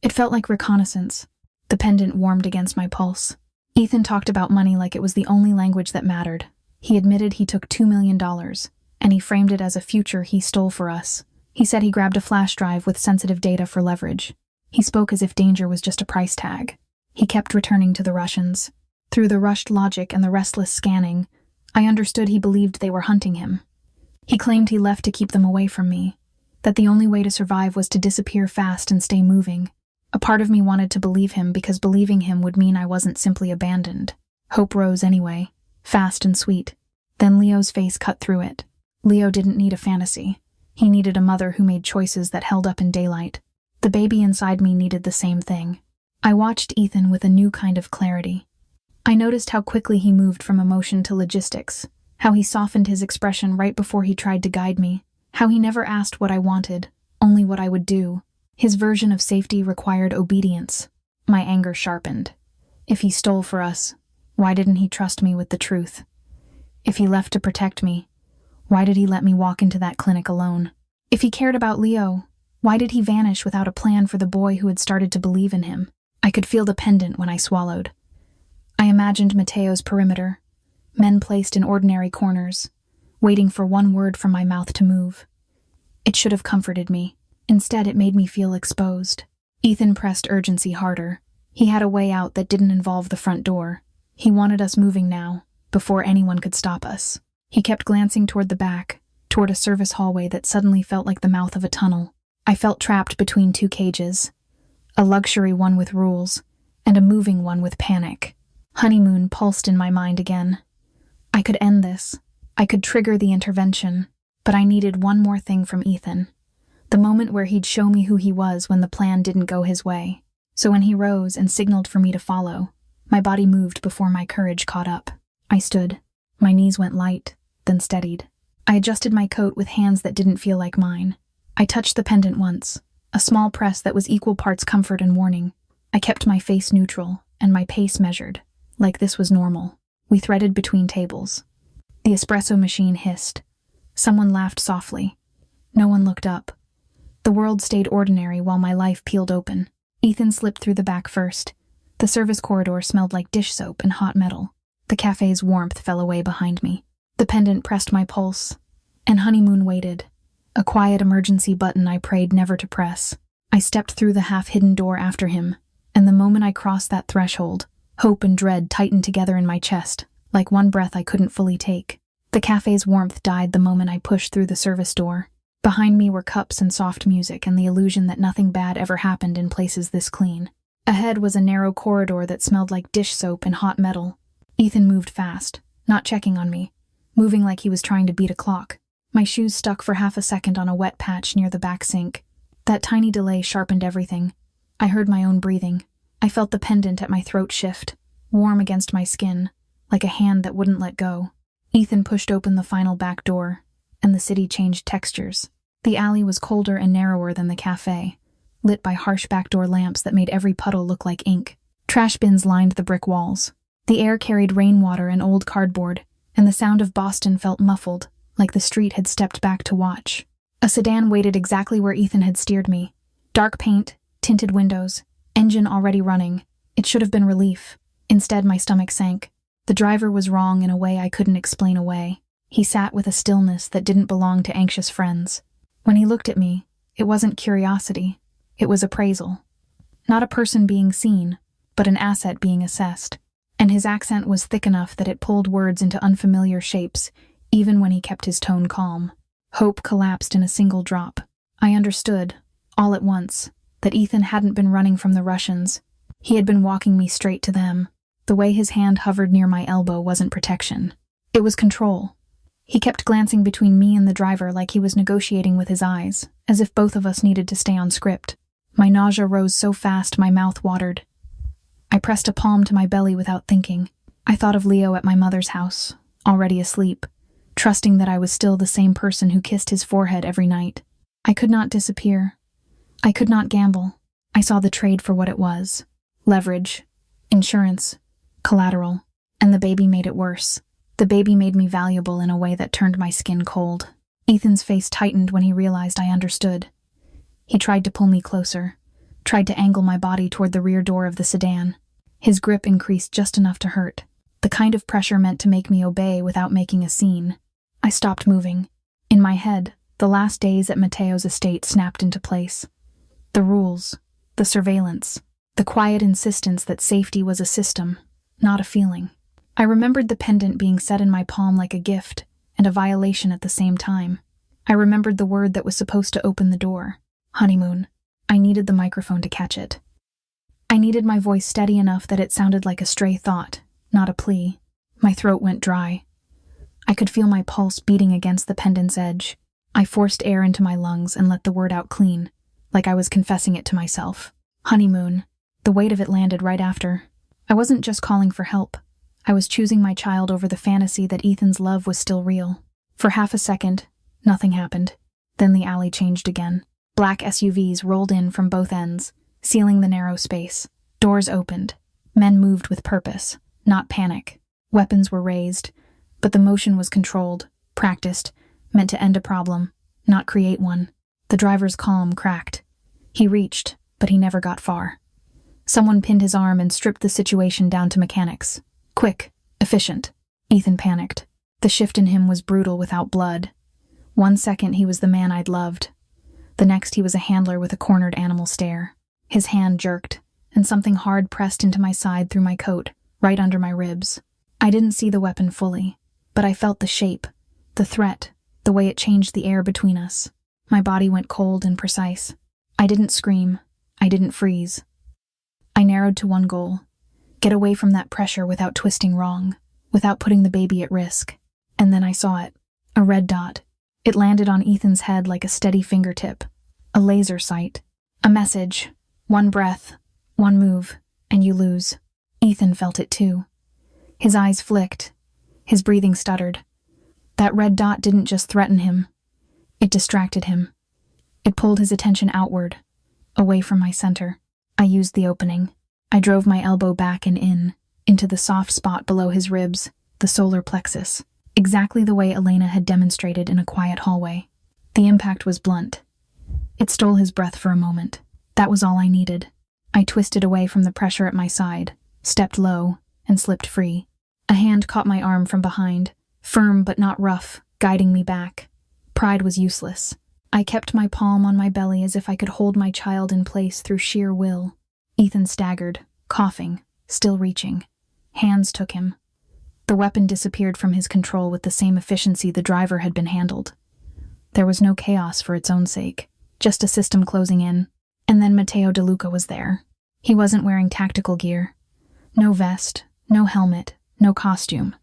It felt like reconnaissance. The pendant warmed against my pulse. Ethan talked about money like it was the only language that mattered. He admitted he took $2 million, and he framed it as a future he stole for us. He said he grabbed a flash drive with sensitive data for leverage. He spoke as if danger was just a price tag. He kept returning to the Russians. Through the rushed logic and the restless scanning, I understood he believed they were hunting him. He claimed he left to keep them away from me, that the only way to survive was to disappear fast and stay moving. A part of me wanted to believe him because believing him would mean I wasn't simply abandoned. Hope rose anyway, fast and sweet. Then Leo's face cut through it. Leo didn't need a fantasy. He needed a mother who made choices that held up in daylight. The baby inside me needed the same thing. I watched Ethan with a new kind of clarity. I noticed how quickly he moved from emotion to logistics, how he softened his expression right before he tried to guide me, how he never asked what I wanted, only what I would do. His version of safety required obedience. My anger sharpened. If he stole for us, why didn't he trust me with the truth? If he left to protect me, why did he let me walk into that clinic alone? If he cared about Leo, why did he vanish without a plan for the boy who had started to believe in him? I could feel the pendant when I swallowed. I imagined Mateo's perimeter, men placed in ordinary corners, waiting for one word from my mouth to move. It should have comforted me. Instead, it made me feel exposed. Ethan pressed urgency harder. He had a way out that didn't involve the front door. He wanted us moving now, before anyone could stop us. He kept glancing toward the back, toward a service hallway that suddenly felt like the mouth of a tunnel. I felt trapped between two cages, a luxury one with rules, and a moving one with panic. Honeymoon pulsed in my mind again. I could end this. I could trigger the intervention, but I needed one more thing from Ethan. The moment where he'd show me who he was when the plan didn't go his way. So when he rose and signaled for me to follow, my body moved before my courage caught up. I stood. My knees went light, then steadied. I adjusted my coat with hands that didn't feel like mine. I touched the pendant once, a small press that was equal parts comfort and warning. I kept my face neutral, and my pace measured, like this was normal. We threaded between tables. The espresso machine hissed. Someone laughed softly. No one looked up. The world stayed ordinary while my life peeled open. Ethan slipped through the back first. The service corridor smelled like dish soap and hot metal. The cafe's warmth fell away behind me. The pendant pressed my pulse, and Honeymoon waited, a quiet emergency button I prayed never to press. I stepped through the half-hidden door after him, and the moment I crossed that threshold, hope and dread tightened together in my chest, like one breath I couldn't fully take. The cafe's warmth died the moment I pushed through the service door. Behind me were cups and soft music and the illusion that nothing bad ever happened in places this clean. Ahead was a narrow corridor that smelled like dish soap and hot metal. Ethan moved fast, not checking on me, moving like he was trying to beat a clock. My shoes stuck for half a second on a wet patch near the back sink. That tiny delay sharpened everything. I heard my own breathing. I felt the pendant at my throat shift, warm against my skin, like a hand that wouldn't let go. Ethan pushed open the final back door, and the city changed textures. The alley was colder and narrower than the cafe, lit by harsh backdoor lamps that made every puddle look like ink. Trash bins lined the brick walls. The air carried rainwater and old cardboard, and the sound of Boston felt muffled, like the street had stepped back to watch. A sedan waited exactly where Ethan had steered me. Dark paint, tinted windows, engine already running. It should have been relief. Instead, my stomach sank. The driver was wrong in a way I couldn't explain away. He sat with a stillness that didn't belong to anxious friends. When he looked at me, it wasn't curiosity. It was appraisal. Not a person being seen, but an asset being assessed. And his accent was thick enough that it pulled words into unfamiliar shapes, even when he kept his tone calm. Hope collapsed in a single drop. I understood, all at once, that Ethan hadn't been running from the Russians. He had been walking me straight to them. The way his hand hovered near my elbow wasn't protection. It was control. He kept glancing between me and the driver like he was negotiating with his eyes, as if both of us needed to stay on script. My nausea rose so fast my mouth watered. I pressed a palm to my belly without thinking. I thought of Leo at my mother's house, already asleep, trusting that I was still the same person who kissed his forehead every night. I could not disappear. I could not gamble. I saw the trade for what it was. Leverage, insurance, collateral, and the baby made it worse. The baby made me valuable in a way that turned my skin cold. Ethan's face tightened when he realized I understood. He tried to pull me closer, tried to angle my body toward the rear door of the sedan. His grip increased just enough to hurt, the kind of pressure meant to make me obey without making a scene. I stopped moving. In my head, the last days at Mateo's estate snapped into place. The rules, the surveillance, the quiet insistence that safety was a system, not a feeling. I remembered the pendant being set in my palm like a gift, and a violation at the same time. I remembered the word that was supposed to open the door. Honeymoon. I needed the microphone to catch it. I needed my voice steady enough that it sounded like a stray thought, not a plea. My throat went dry. I could feel my pulse beating against the pendant's edge. I forced air into my lungs and let the word out clean, like I was confessing it to myself. Honeymoon. The weight of it landed right after. I wasn't just calling for help. I was choosing my child over the fantasy that Ethan's love was still real. For half a second, nothing happened. Then the alley changed again. Black SUVs rolled in from both ends, sealing the narrow space. Doors opened. Men moved with purpose, not panic. Weapons were raised, but the motion was controlled, practiced, meant to end a problem, not create one. The driver's calm cracked. He reached, but he never got far. Someone pinned his arm and stripped the situation down to mechanics. Quick, efficient. Ethan panicked. The shift in him was brutal without blood. 1 second he was the man I'd loved. The next he was a handler with a cornered animal stare. His hand jerked, and something hard pressed into my side through my coat, right under my ribs. I didn't see the weapon fully, but I felt the shape, the threat, the way it changed the air between us. My body went cold and precise. I didn't scream. I didn't freeze. I narrowed to one goal: get away from that pressure without twisting wrong, without putting the baby at risk. And then I saw it. A red dot. It landed on Ethan's head like a steady fingertip. A laser sight. A message. One breath, one move, and you lose. Ethan felt it too. His eyes flicked. His breathing stuttered. That red dot didn't just threaten him. It distracted him. It pulled his attention outward, away from my center. I used the opening. I drove my elbow back and in, into the soft spot below his ribs, the solar plexus, exactly the way Elena had demonstrated in a quiet hallway. The impact was blunt. It stole his breath for a moment. That was all I needed. I twisted away from the pressure at my side, stepped low, and slipped free. A hand caught my arm from behind, firm but not rough, guiding me back. Pride was useless. I kept my palm on my belly as if I could hold my child in place through sheer will. Ethan staggered, coughing, still reaching. Hands took him. The weapon disappeared from his control with the same efficiency the driver had been handled. There was no chaos for its own sake, just a system closing in. And then Matteo De Luca was there. He wasn't wearing tactical gear. No vest, no helmet, no costume.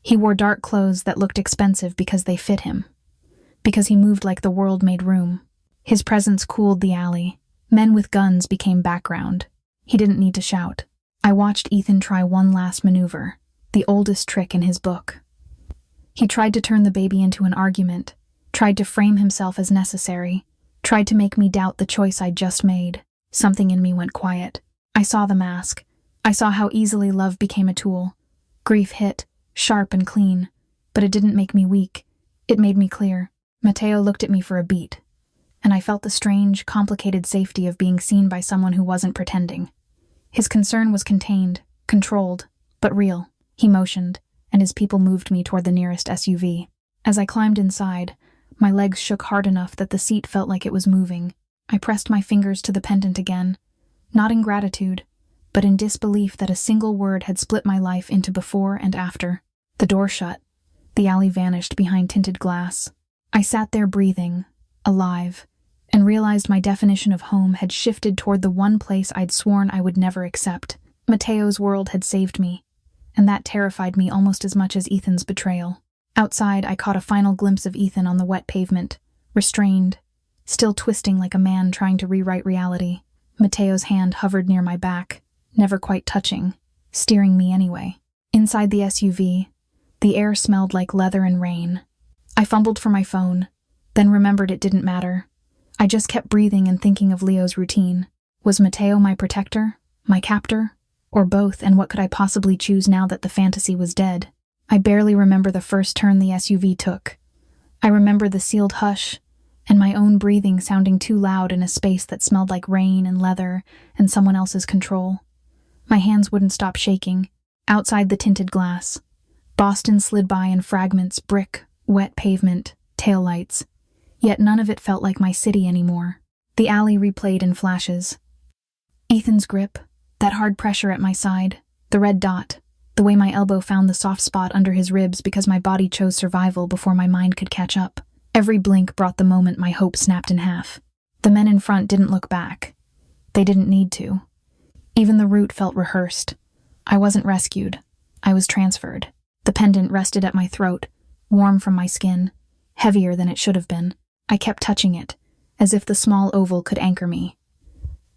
He wore dark clothes that looked expensive because they fit him. Because he moved like the world made room. His presence cooled the alley. Men with guns became background. He didn't need to shout. I watched Ethan try one last maneuver, the oldest trick in his book. He tried to turn the baby into an argument, tried to frame himself as necessary, tried to make me doubt the choice I'd just made. Something in me went quiet. I saw the mask. I saw how easily love became a tool. Grief hit, sharp and clean, but it didn't make me weak. It made me clear. Matteo looked at me for a beat, and I felt the strange, complicated safety of being seen by someone who wasn't pretending. His concern was contained, controlled, but real. He motioned, and his people moved me toward the nearest SUV. As I climbed inside, my legs shook hard enough that the seat felt like it was moving. I pressed my fingers to the pendant again, not in gratitude, but in disbelief that a single word had split my life into before and after. The door shut. The alley vanished behind tinted glass. I sat there breathing, alive, and realized my definition of home had shifted toward the one place I'd sworn I would never accept. Matteo's world had saved me, and that terrified me almost as much as Ethan's betrayal. Outside, I caught a final glimpse of Ethan on the wet pavement, restrained, still twisting like a man trying to rewrite reality. Matteo's hand hovered near my back, never quite touching, steering me anyway. Inside the SUV, the air smelled like leather and rain. I fumbled for my phone, then remembered it didn't matter. I just kept breathing and thinking of Leo's routine. Was Matteo my protector, my captor, or both, and what could I possibly choose now that the fantasy was dead? I barely remember the first turn the SUV took. I remember the sealed hush, and my own breathing sounding too loud in a space that smelled like rain and leather and someone else's control. My hands wouldn't stop shaking. Outside the tinted glass, Boston slid by in fragments, brick, wet pavement, taillights. Yet none of it felt like my city anymore. The alley replayed in flashes. Ethan's grip, that hard pressure at my side, the red dot, the way my elbow found the soft spot under his ribs because my body chose survival before my mind could catch up. Every blink brought the moment my hope snapped in half. The men in front didn't look back. They didn't need to. Even the route felt rehearsed. I wasn't rescued. I was transferred. The pendant rested at my throat, warm from my skin, heavier than it should have been. I kept touching it, as if the small oval could anchor me.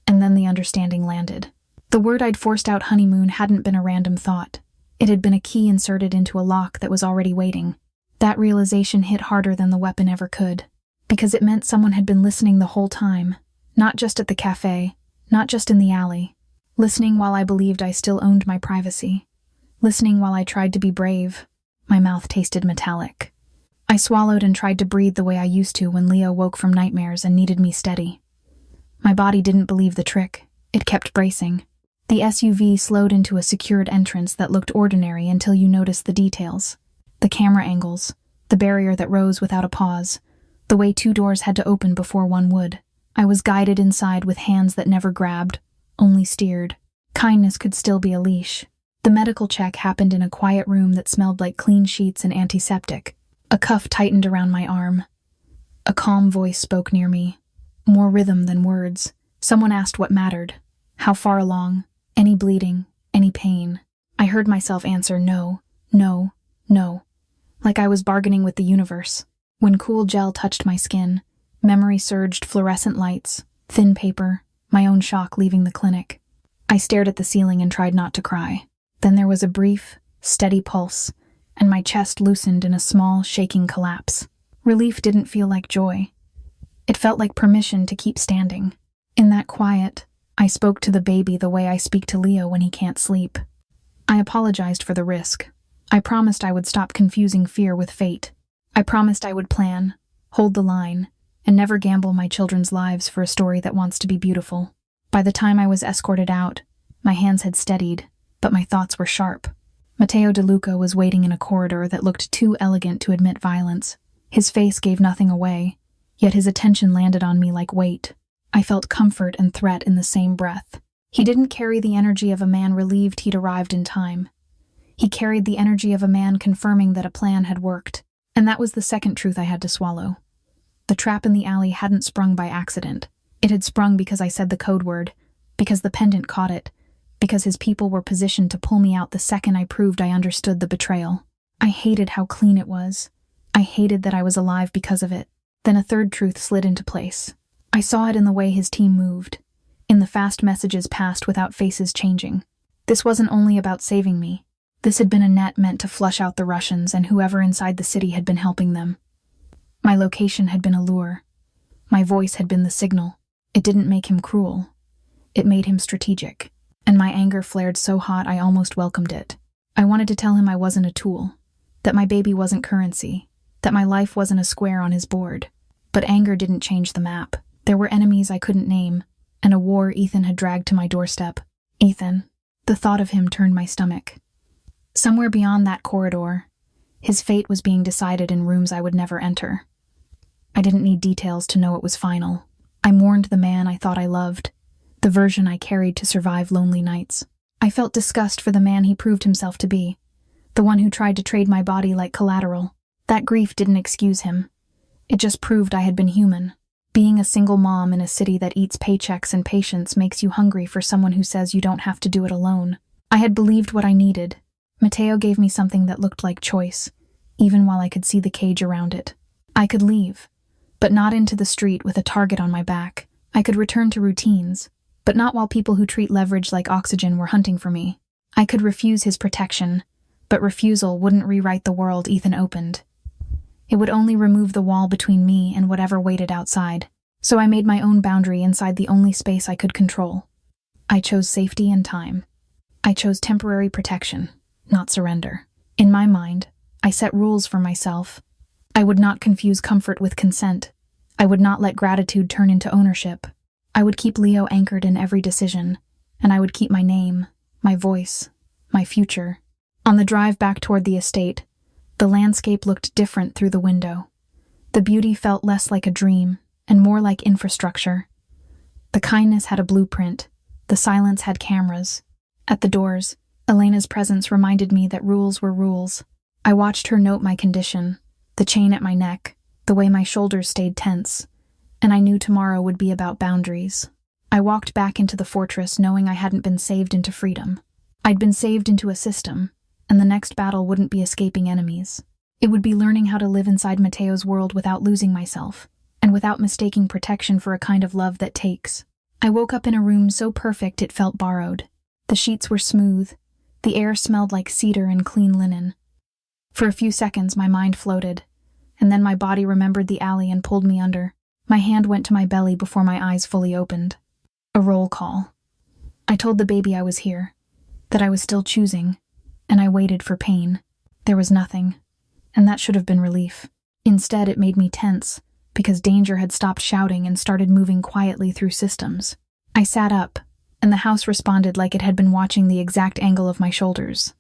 And then the understanding landed. The word I'd forced out, honeymoon, hadn't been a random thought. It had been a key inserted into a lock that was already waiting. That realization hit harder than the weapon ever could, because it meant someone had been listening the whole time, not just at the cafe, not just in the alley, listening while I believed I still owned my privacy, listening while I tried to be brave. My mouth tasted metallic. I swallowed and tried to breathe the way I used to when Leo woke from nightmares and needed me steady. My body didn't believe the trick. It kept bracing. The SUV slowed into a secured entrance that looked ordinary until you noticed the details. The camera angles, the barrier that rose without a pause, the way 2 doors had to open before one would. I was guided inside with hands that never grabbed, only steered. Kindness could still be a leash. The medical check happened in a quiet room that smelled like clean sheets and antiseptic. A cuff tightened around my arm. A calm voice spoke near me. More rhythm than words. Someone asked what mattered. How far along? Any bleeding? Any pain? I heard myself answer no, no, no. Like I was bargaining with the universe. When cool gel touched my skin, memory surged fluorescent lights, thin paper, my own shock leaving the clinic. I stared at the ceiling and tried not to cry. Then there was a brief, steady pulse, and my chest loosened in a small, shaking collapse. Relief didn't feel like joy. It felt like permission to keep standing. In that quiet, I spoke to the baby the way I speak to Leo when he can't sleep. I apologized for the risk. I promised I would stop confusing fear with fate. I promised I would plan, hold the line, and never gamble my children's lives for a story that wants to be beautiful. By the time I was escorted out, my hands had steadied, but my thoughts were sharp. Matteo De Luca was waiting in a corridor that looked too elegant to admit violence. His face gave nothing away, yet his attention landed on me like weight. I felt comfort and threat in the same breath. He didn't carry the energy of a man relieved he'd arrived in time. He carried the energy of a man confirming that a plan had worked. And that was the second truth I had to swallow. The trap in the alley hadn't sprung by accident. It had sprung because I said the code word, because the pendant caught it, because his people were positioned to pull me out the second I proved I understood the betrayal. I hated how clean it was. I hated that I was alive because of it. Then a third truth slid into place. I saw it in the way his team moved, in the fast messages passed without faces changing. This wasn't only about saving me. This had been a net meant to flush out the Russians and whoever inside the city had been helping them. My location had been a lure. My voice had been the signal. It didn't make him cruel. It made him strategic. And my anger flared so hot I almost welcomed it. I wanted to tell him I wasn't a tool, that my baby wasn't currency, that my life wasn't a square on his board. But anger didn't change the map. There were enemies I couldn't name, and a war Ethan had dragged to my doorstep. Ethan. The thought of him turned my stomach. Somewhere beyond that corridor, his fate was being decided in rooms I would never enter. I didn't need details to know it was final. I mourned the man I thought I loved, the version I carried to survive lonely nights. I felt disgust for the man he proved himself to be, the one who tried to trade my body like collateral. That grief didn't excuse him. It just proved I had been human. Being a single mom in a city that eats paychecks and patience makes you hungry for someone who says you don't have to do it alone. I had believed what I needed. Matteo gave me something that looked like choice, even while I could see the cage around it. I could leave, but not into the street with a target on my back. I could return to routines, but not while people who treat leverage like oxygen were hunting for me. I could refuse his protection, but refusal wouldn't rewrite the world Ethan opened. It would only remove the wall between me and whatever waited outside. So I made my own boundary inside the only space I could control. I chose safety and time. I chose temporary protection, not surrender. In my mind, I set rules for myself. I would not confuse comfort with consent. I would not let gratitude turn into ownership. I would keep Leo anchored in every decision, and I would keep my name, my voice, my future. On the drive back toward the estate, the landscape looked different through the window. The beauty felt less like a dream and more like infrastructure. The kindness had a blueprint. The silence had cameras. At the doors, Elena's presence reminded me that rules were rules. I watched her note my condition, the chain at my neck, the way my shoulders stayed tense, and I knew tomorrow would be about boundaries. I walked back into the fortress knowing I hadn't been saved into freedom. I'd been saved into a system, and the next battle wouldn't be escaping enemies. It would be learning how to live inside Matteo's world without losing myself, and without mistaking protection for a kind of love that takes. I woke up in a room so perfect it felt borrowed. The sheets were smooth. The air smelled like cedar and clean linen. For a few seconds, my mind floated, and then my body remembered the alley and pulled me under. My hand went to my belly before my eyes fully opened. A roll call. I told the baby I was here, that I was still choosing, and I waited for pain. There was nothing, and that should have been relief. Instead, it made me tense, because danger had stopped shouting and started moving quietly through systems. I sat up, and the house responded like it had been watching the exact angle of my shoulders.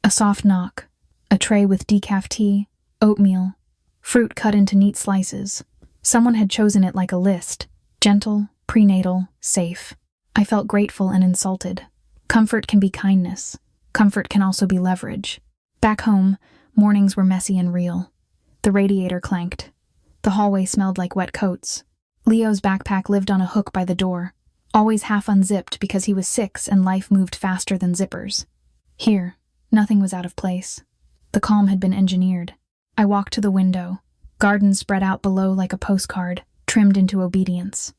A soft knock, a tray with decaf tea, oatmeal, fruit cut into neat slices. Someone had chosen it like a list, gentle, prenatal, safe. I felt grateful and insulted. Comfort can be kindness. Comfort can also be leverage. Back home, mornings were messy and real. The radiator clanked. The hallway smelled like wet coats. Leo's backpack lived on a hook by the door, always half unzipped because he was 6 and life moved faster than zippers. Here, nothing was out of place. The calm had been engineered. I walked to the window. Gardens spread out below like a postcard, trimmed into obedience.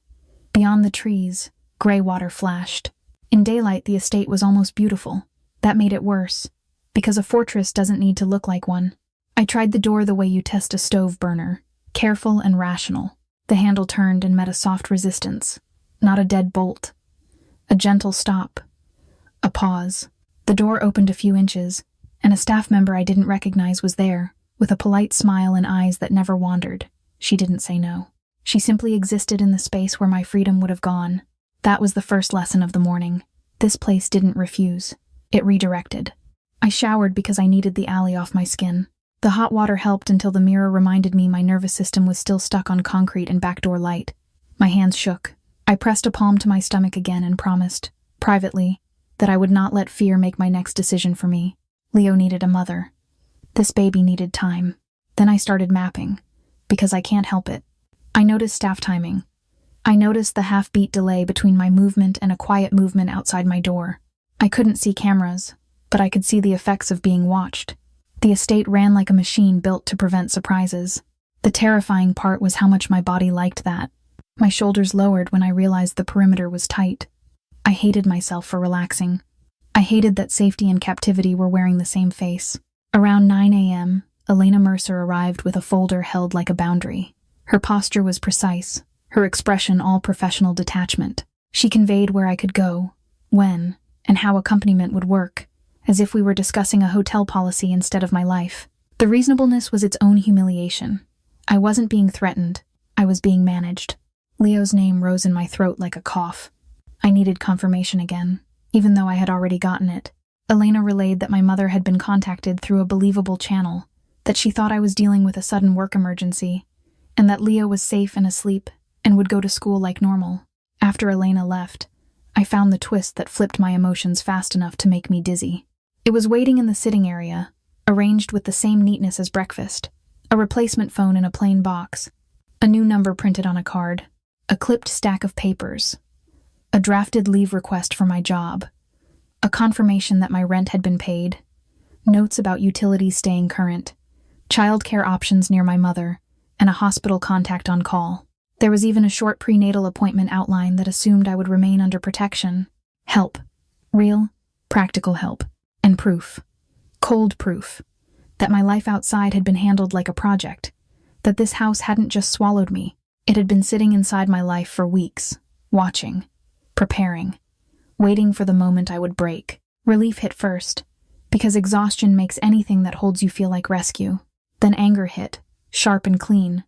Beyond the trees, gray water flashed. In daylight, the estate was almost beautiful. That made it worse, because a fortress doesn't need to look like one. I tried the door the way you test a stove burner, careful and rational. The handle turned and met a soft resistance, not a dead bolt. A gentle stop. A pause. The door opened a few inches, and a staff member I didn't recognize was there, with a polite smile and eyes that never wandered. She didn't say no. She simply existed in the space where my freedom would have gone. That was the first lesson of the morning. This place didn't refuse. It redirected. I showered because I needed the alley off my skin. The hot water helped until the mirror reminded me my nervous system was still stuck on concrete and backdoor light. My hands shook. I pressed a palm to my stomach again and promised, privately, that I would not let fear make my next decision for me. Leo needed a mother. This baby needed time. Then I started mapping, because I can't help it. I noticed staff timing. I noticed the half-beat delay between my movement and a quiet movement outside my door. I couldn't see cameras, but I could see the effects of being watched. The estate ran like a machine built to prevent surprises. The terrifying part was how much my body liked that. My shoulders lowered when I realized the perimeter was tight. I hated myself for relaxing. I hated that safety and captivity were wearing the same face. Around 9 a.m., Elena Mercer arrived with a folder held like a boundary. Her posture was precise, her expression all professional detachment. She conveyed where I could go, when, and how accompaniment would work, as if we were discussing a hotel policy instead of my life. The reasonableness was its own humiliation. I wasn't being threatened. I was being managed. Leo's name rose in my throat like a cough. I needed confirmation again, even though I had already gotten it. Elena relayed that my mother had been contacted through a believable channel, that she thought I was dealing with a sudden work emergency, and that Leo was safe and asleep and would go to school like normal. After Elena left, I found the twist that flipped my emotions fast enough to make me dizzy. It was waiting in the sitting area, arranged with the same neatness as breakfast, a replacement phone in a plain box, a new number printed on a card, a clipped stack of papers, a drafted leave request for my job, a confirmation that my rent had been paid, notes about utilities staying current, childcare options near my mother, and a hospital contact on call. There was even a short prenatal appointment outline that assumed I would remain under protection. Help. Real, practical help. And proof. Cold proof. That my life outside had been handled like a project. That this house hadn't just swallowed me. It had been sitting inside my life for weeks. Watching. Preparing. Waiting for the moment I would break. Relief hit first, because exhaustion makes anything that holds you feel like rescue. Then anger hit, sharp and clean,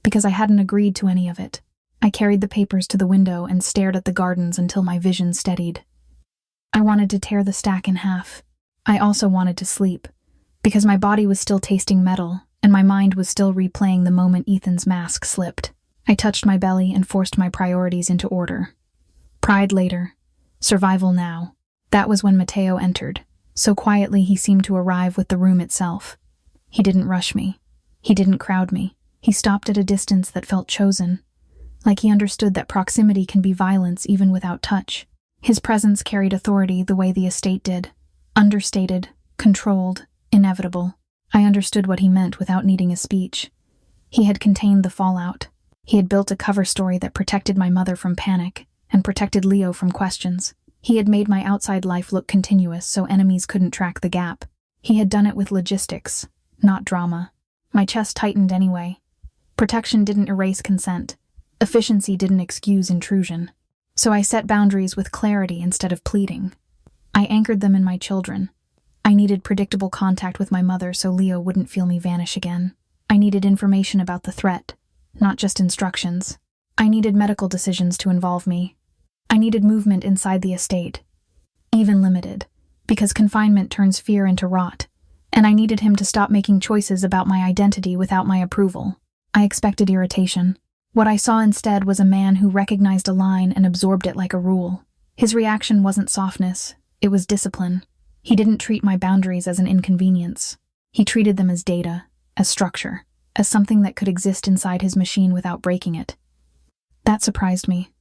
because I hadn't agreed to any of it. I carried the papers to the window and stared at the gardens until my vision steadied. I wanted to tear the stack in half. I also wanted to sleep, because my body was still tasting metal, and my mind was still replaying the moment Ethan's mask slipped. I touched my belly and forced my priorities into order. Pride later. Survival now. That was when Mateo entered. So quietly he seemed to arrive with the room itself. He didn't rush me. He didn't crowd me. He stopped at a distance that felt chosen, like he understood that proximity can be violence even without touch. His presence carried authority the way the estate did. Understated, controlled, inevitable. I understood what he meant without needing a speech. He had contained the fallout. He had built a cover story that protected my mother from panic and protected Leo from questions. He had made my outside life look continuous so enemies couldn't track the gap. He had done it with logistics, not drama. My chest tightened anyway. Protection didn't erase consent. Efficiency didn't excuse intrusion. So I set boundaries with clarity instead of pleading. I anchored them in my children. I needed predictable contact with my mother so Leo wouldn't feel me vanish again. I needed information about the threat, not just instructions. I needed medical decisions to involve me. I needed movement inside the estate, even limited, because confinement turns fear into rot, and I needed him to stop making choices about my identity without my approval. I expected irritation. What I saw instead was a man who recognized a line and absorbed it like a rule. His reaction wasn't softness, it was discipline. He didn't treat my boundaries as an inconvenience. He treated them as data, as structure, as something that could exist inside his machine without breaking it. That surprised me.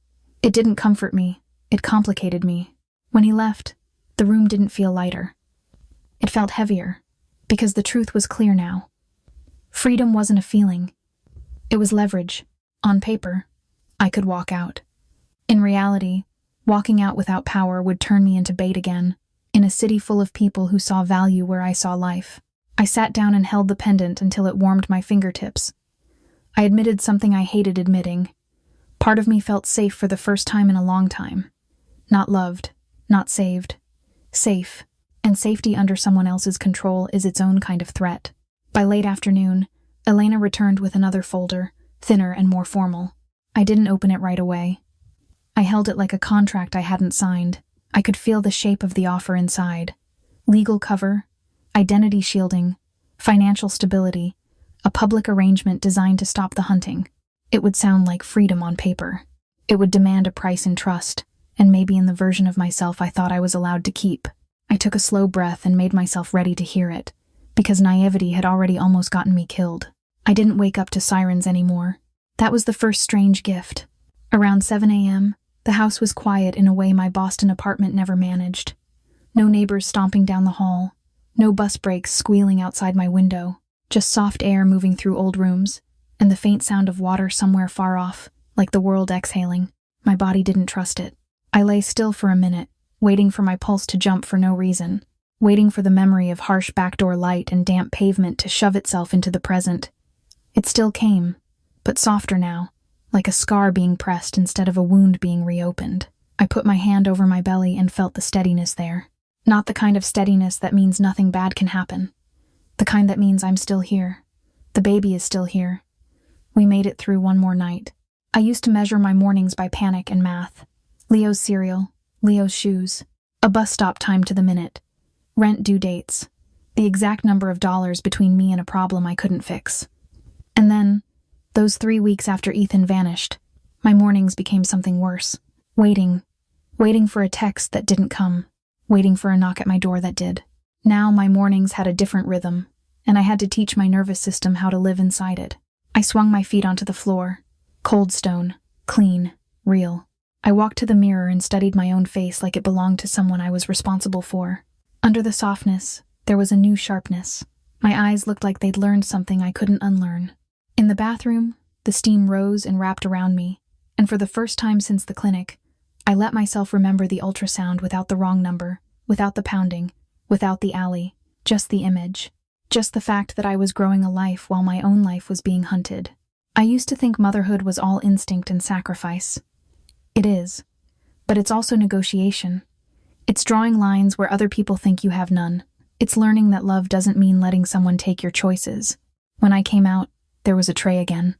It didn't comfort me, it complicated me. When he left, the room didn't feel lighter. It felt heavier, because the truth was clear now. Freedom wasn't a feeling. It was leverage. On paper, I could walk out. In reality, walking out without power would turn me into bait again, in a city full of people who saw value where I saw life. I sat down and held the pendant until it warmed my fingertips. I admitted something I hated admitting. Part of me felt safe for the first time in a long time. Not loved, not saved. Safe. And safety under someone else's control is its own kind of threat. By late afternoon, Elena returned with another folder, thinner and more formal. I didn't open it right away. I held it like a contract I hadn't signed. I could feel the shape of the offer inside. Legal cover, identity shielding, financial stability, a public arrangement designed to stop the hunting. It would sound like freedom on paper. It would demand a price in trust, and maybe in the version of myself I thought I was allowed to keep. I took a slow breath and made myself ready to hear it, because naivety had already almost gotten me killed. I didn't wake up to sirens anymore. That was the first strange gift. Around 7 a.m., the house was quiet in a way my Boston apartment never managed. No neighbors stomping down the hall. No bus brakes squealing outside my window. Just soft air moving through old rooms, and the faint sound of water somewhere far off, like the world exhaling. My body didn't trust it. I lay still for a minute, waiting for my pulse to jump for no reason, waiting for the memory of harsh backdoor light and damp pavement to shove itself into the present. It still came, but softer now, like a scar being pressed instead of a wound being reopened. I put my hand over my belly and felt the steadiness there. Not the kind of steadiness that means nothing bad can happen. The kind that means I'm still here. The baby is still here. We made it through one more night. I used to measure my mornings by panic and math. Leo's cereal, Leo's shoes, a bus stop time to the minute, rent due dates, the exact number of dollars between me and a problem I couldn't fix. And then, those 3 weeks after Ethan vanished, my mornings became something worse. Waiting for a text that didn't come, waiting for a knock at my door that did. Now my mornings had a different rhythm, and I had to teach my nervous system how to live inside it. I swung my feet onto the floor, cold stone, clean, real. I walked to the mirror and studied my own face like it belonged to someone I was responsible for. Under the softness, there was a new sharpness. My eyes looked like they'd learned something I couldn't unlearn. In the bathroom, the steam rose and wrapped around me, and for the first time since the clinic, I let myself remember the ultrasound without the wrong number, without the pounding, without the alley, just the image. Just the fact that I was growing a life while my own life was being hunted. I used to think motherhood was all instinct and sacrifice. It is, but it's also negotiation. It's drawing lines where other people think you have none. It's learning that love doesn't mean letting someone take your choices. When I came out, there was a tray again.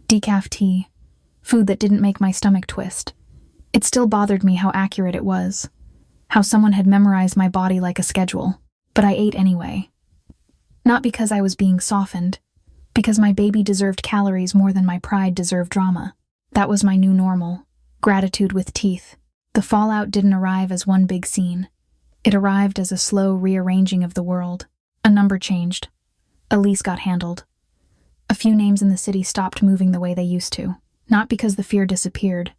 Decaf tea. Food that didn't make my stomach twist. It still bothered me how accurate it was. How someone had memorized my body like a schedule. But I ate anyway. Not because I was being softened. Because my baby deserved calories more than my pride deserved drama. That was my new normal. Gratitude with teeth. The fallout didn't arrive as one big scene. It arrived as a slow rearranging of the world. A number changed. A lease got handled. A few names in the city stopped moving the way they used to. Not because the fear disappeared,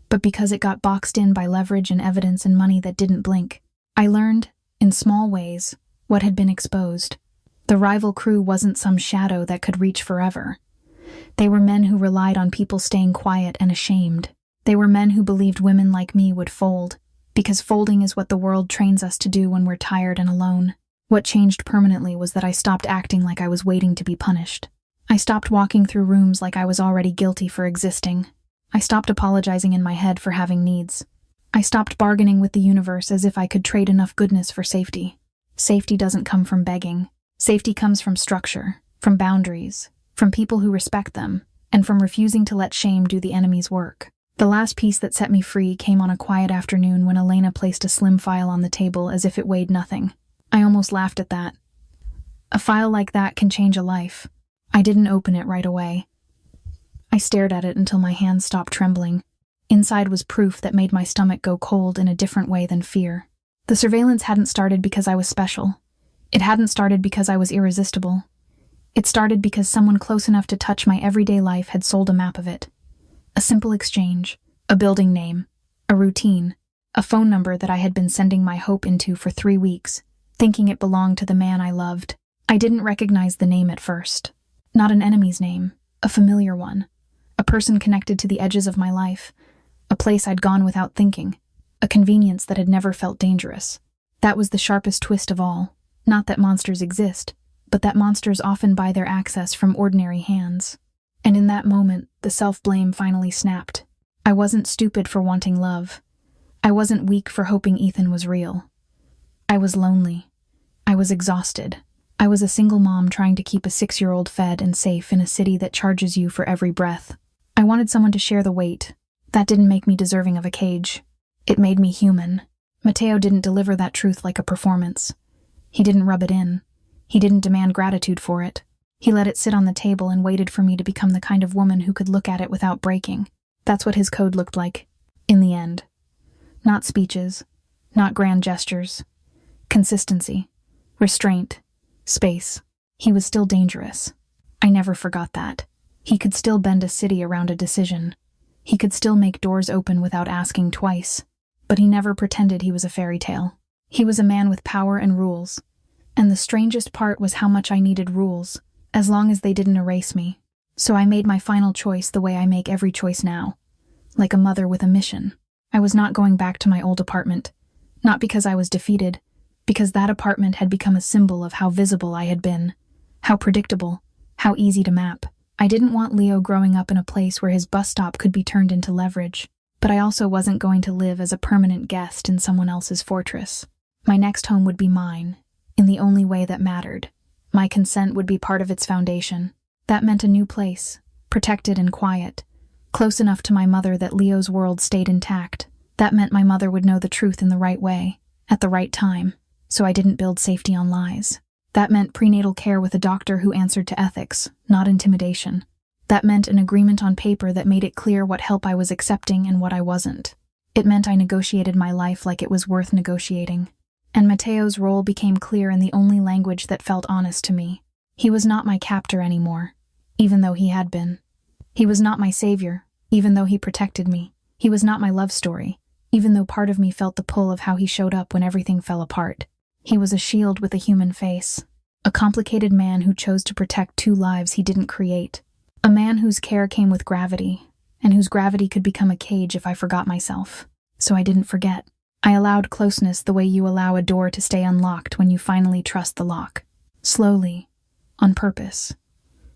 but because it got boxed in by leverage and evidence and money that didn't blink. I learned, in small ways, what had been exposed. The rival crew wasn't some shadow that could reach forever. They were men who relied on people staying quiet and ashamed. They were men who believed women like me would fold, because folding is what the world trains us to do when we're tired and alone. What changed permanently was that I stopped acting like I was waiting to be punished. I stopped walking through rooms like I was already guilty for existing. I stopped apologizing in my head for having needs. I stopped bargaining with the universe as if I could trade enough goodness for safety. Safety doesn't come from begging. Safety comes from structure, from boundaries, from people who respect them, and from refusing to let shame do the enemy's work. The last piece that set me free came on a quiet afternoon when Elena placed a slim file on the table as if it weighed nothing. I almost laughed at that. A file like that can change a life. I didn't open it right away. I stared at it until my hands stopped trembling. Inside was proof that made my stomach go cold in a different way than fear. The surveillance hadn't started because I was special. It hadn't started because I was irresistible. It started because someone close enough to touch my everyday life had sold a map of it. A simple exchange, a building name, a routine, a phone number that I had been sending my hope into for 3 weeks, thinking it belonged to the man I loved. I didn't recognize the name at first. Not an enemy's name, a familiar one. A person connected to the edges of my life. A place I'd gone without thinking. A convenience that had never felt dangerous. That was the sharpest twist of all. Not that monsters exist, but that monsters often buy their access from ordinary hands. And in that moment, the self-blame finally snapped. I wasn't stupid for wanting love. I wasn't weak for hoping Ethan was real. I was lonely. I was exhausted. I was a single mom trying to keep a 6-year-old fed and safe in a city that charges you for every breath. I wanted someone to share the weight. That didn't make me deserving of a cage. It made me human. Mateo didn't deliver that truth like a performance. He didn't rub it in. He didn't demand gratitude for it. He let it sit on the table and waited for me to become the kind of woman who could look at it without breaking. That's what his code looked like, in the end. Not speeches, not grand gestures. Consistency, restraint, space. He was still dangerous. I never forgot that. He could still bend a city around a decision. He could still make doors open without asking twice. But he never pretended he was a fairy tale. He was a man with power and rules. And the strangest part was how much I needed rules, as long as they didn't erase me. So I made my final choice the way I make every choice now. Like a mother with a mission. I was not going back to my old apartment. Not because I was defeated, because that apartment had become a symbol of how visible I had been. How predictable. How easy to map. I didn't want Leo growing up in a place where his bus stop could be turned into leverage. But I also wasn't going to live as a permanent guest in someone else's fortress. My next home would be mine, in the only way that mattered. My consent would be part of its foundation. That meant a new place, protected and quiet, close enough to my mother that Leo's world stayed intact. That meant my mother would know the truth in the right way, at the right time, so I didn't build safety on lies. That meant prenatal care with a doctor who answered to ethics, not intimidation. That meant an agreement on paper that made it clear what help I was accepting and what I wasn't. It meant I negotiated my life like it was worth negotiating. And Mateo's role became clear in the only language that felt honest to me. He was not my captor anymore, even though he had been. He was not my savior, even though he protected me. He was not my love story, even though part of me felt the pull of how he showed up when everything fell apart. He was a shield with a human face. A complicated man who chose to protect 2 lives he didn't create. A man whose care came with gravity, and whose gravity could become a cage if I forgot myself. So I didn't forget. I allowed closeness the way you allow a door to stay unlocked when you finally trust the lock. Slowly, on purpose,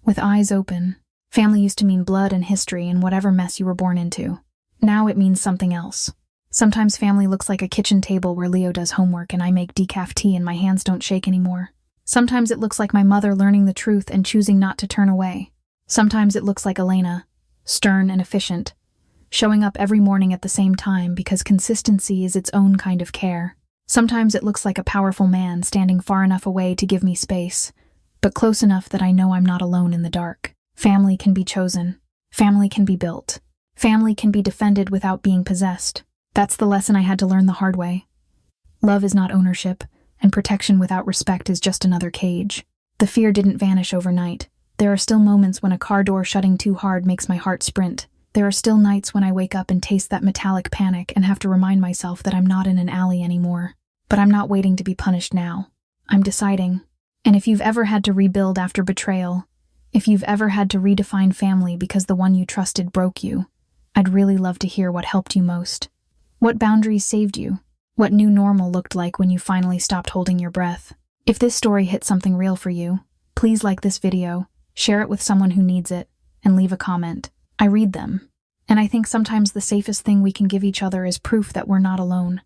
with eyes open. Family used to mean blood and history and whatever mess you were born into. Now it means something else. Sometimes family looks like a kitchen table where Leo does homework and I make decaf tea and my hands don't shake anymore. Sometimes it looks like my mother learning the truth and choosing not to turn away. Sometimes it looks like Elena, stern and efficient, showing up every morning at the same time because consistency is its own kind of care. Sometimes it looks like a powerful man standing far enough away to give me space, but close enough that I know I'm not alone in the dark. Family can be chosen. Family can be built. Family can be defended without being possessed. That's the lesson I had to learn the hard way. Love is not ownership, and protection without respect is just another cage. The fear didn't vanish overnight. There are still moments when a car door shutting too hard makes my heart sprint. There are still nights when I wake up and taste that metallic panic and have to remind myself that I'm not in an alley anymore. But I'm not waiting to be punished now. I'm deciding. And if you've ever had to rebuild after betrayal, if you've ever had to redefine family because the one you trusted broke you, I'd really love to hear what helped you most. What boundaries saved you? What new normal looked like when you finally stopped holding your breath? If this story hit something real for you, please like this video, share it with someone who needs it, and leave a comment. I read them, and I think sometimes the safest thing we can give each other is proof that we're not alone.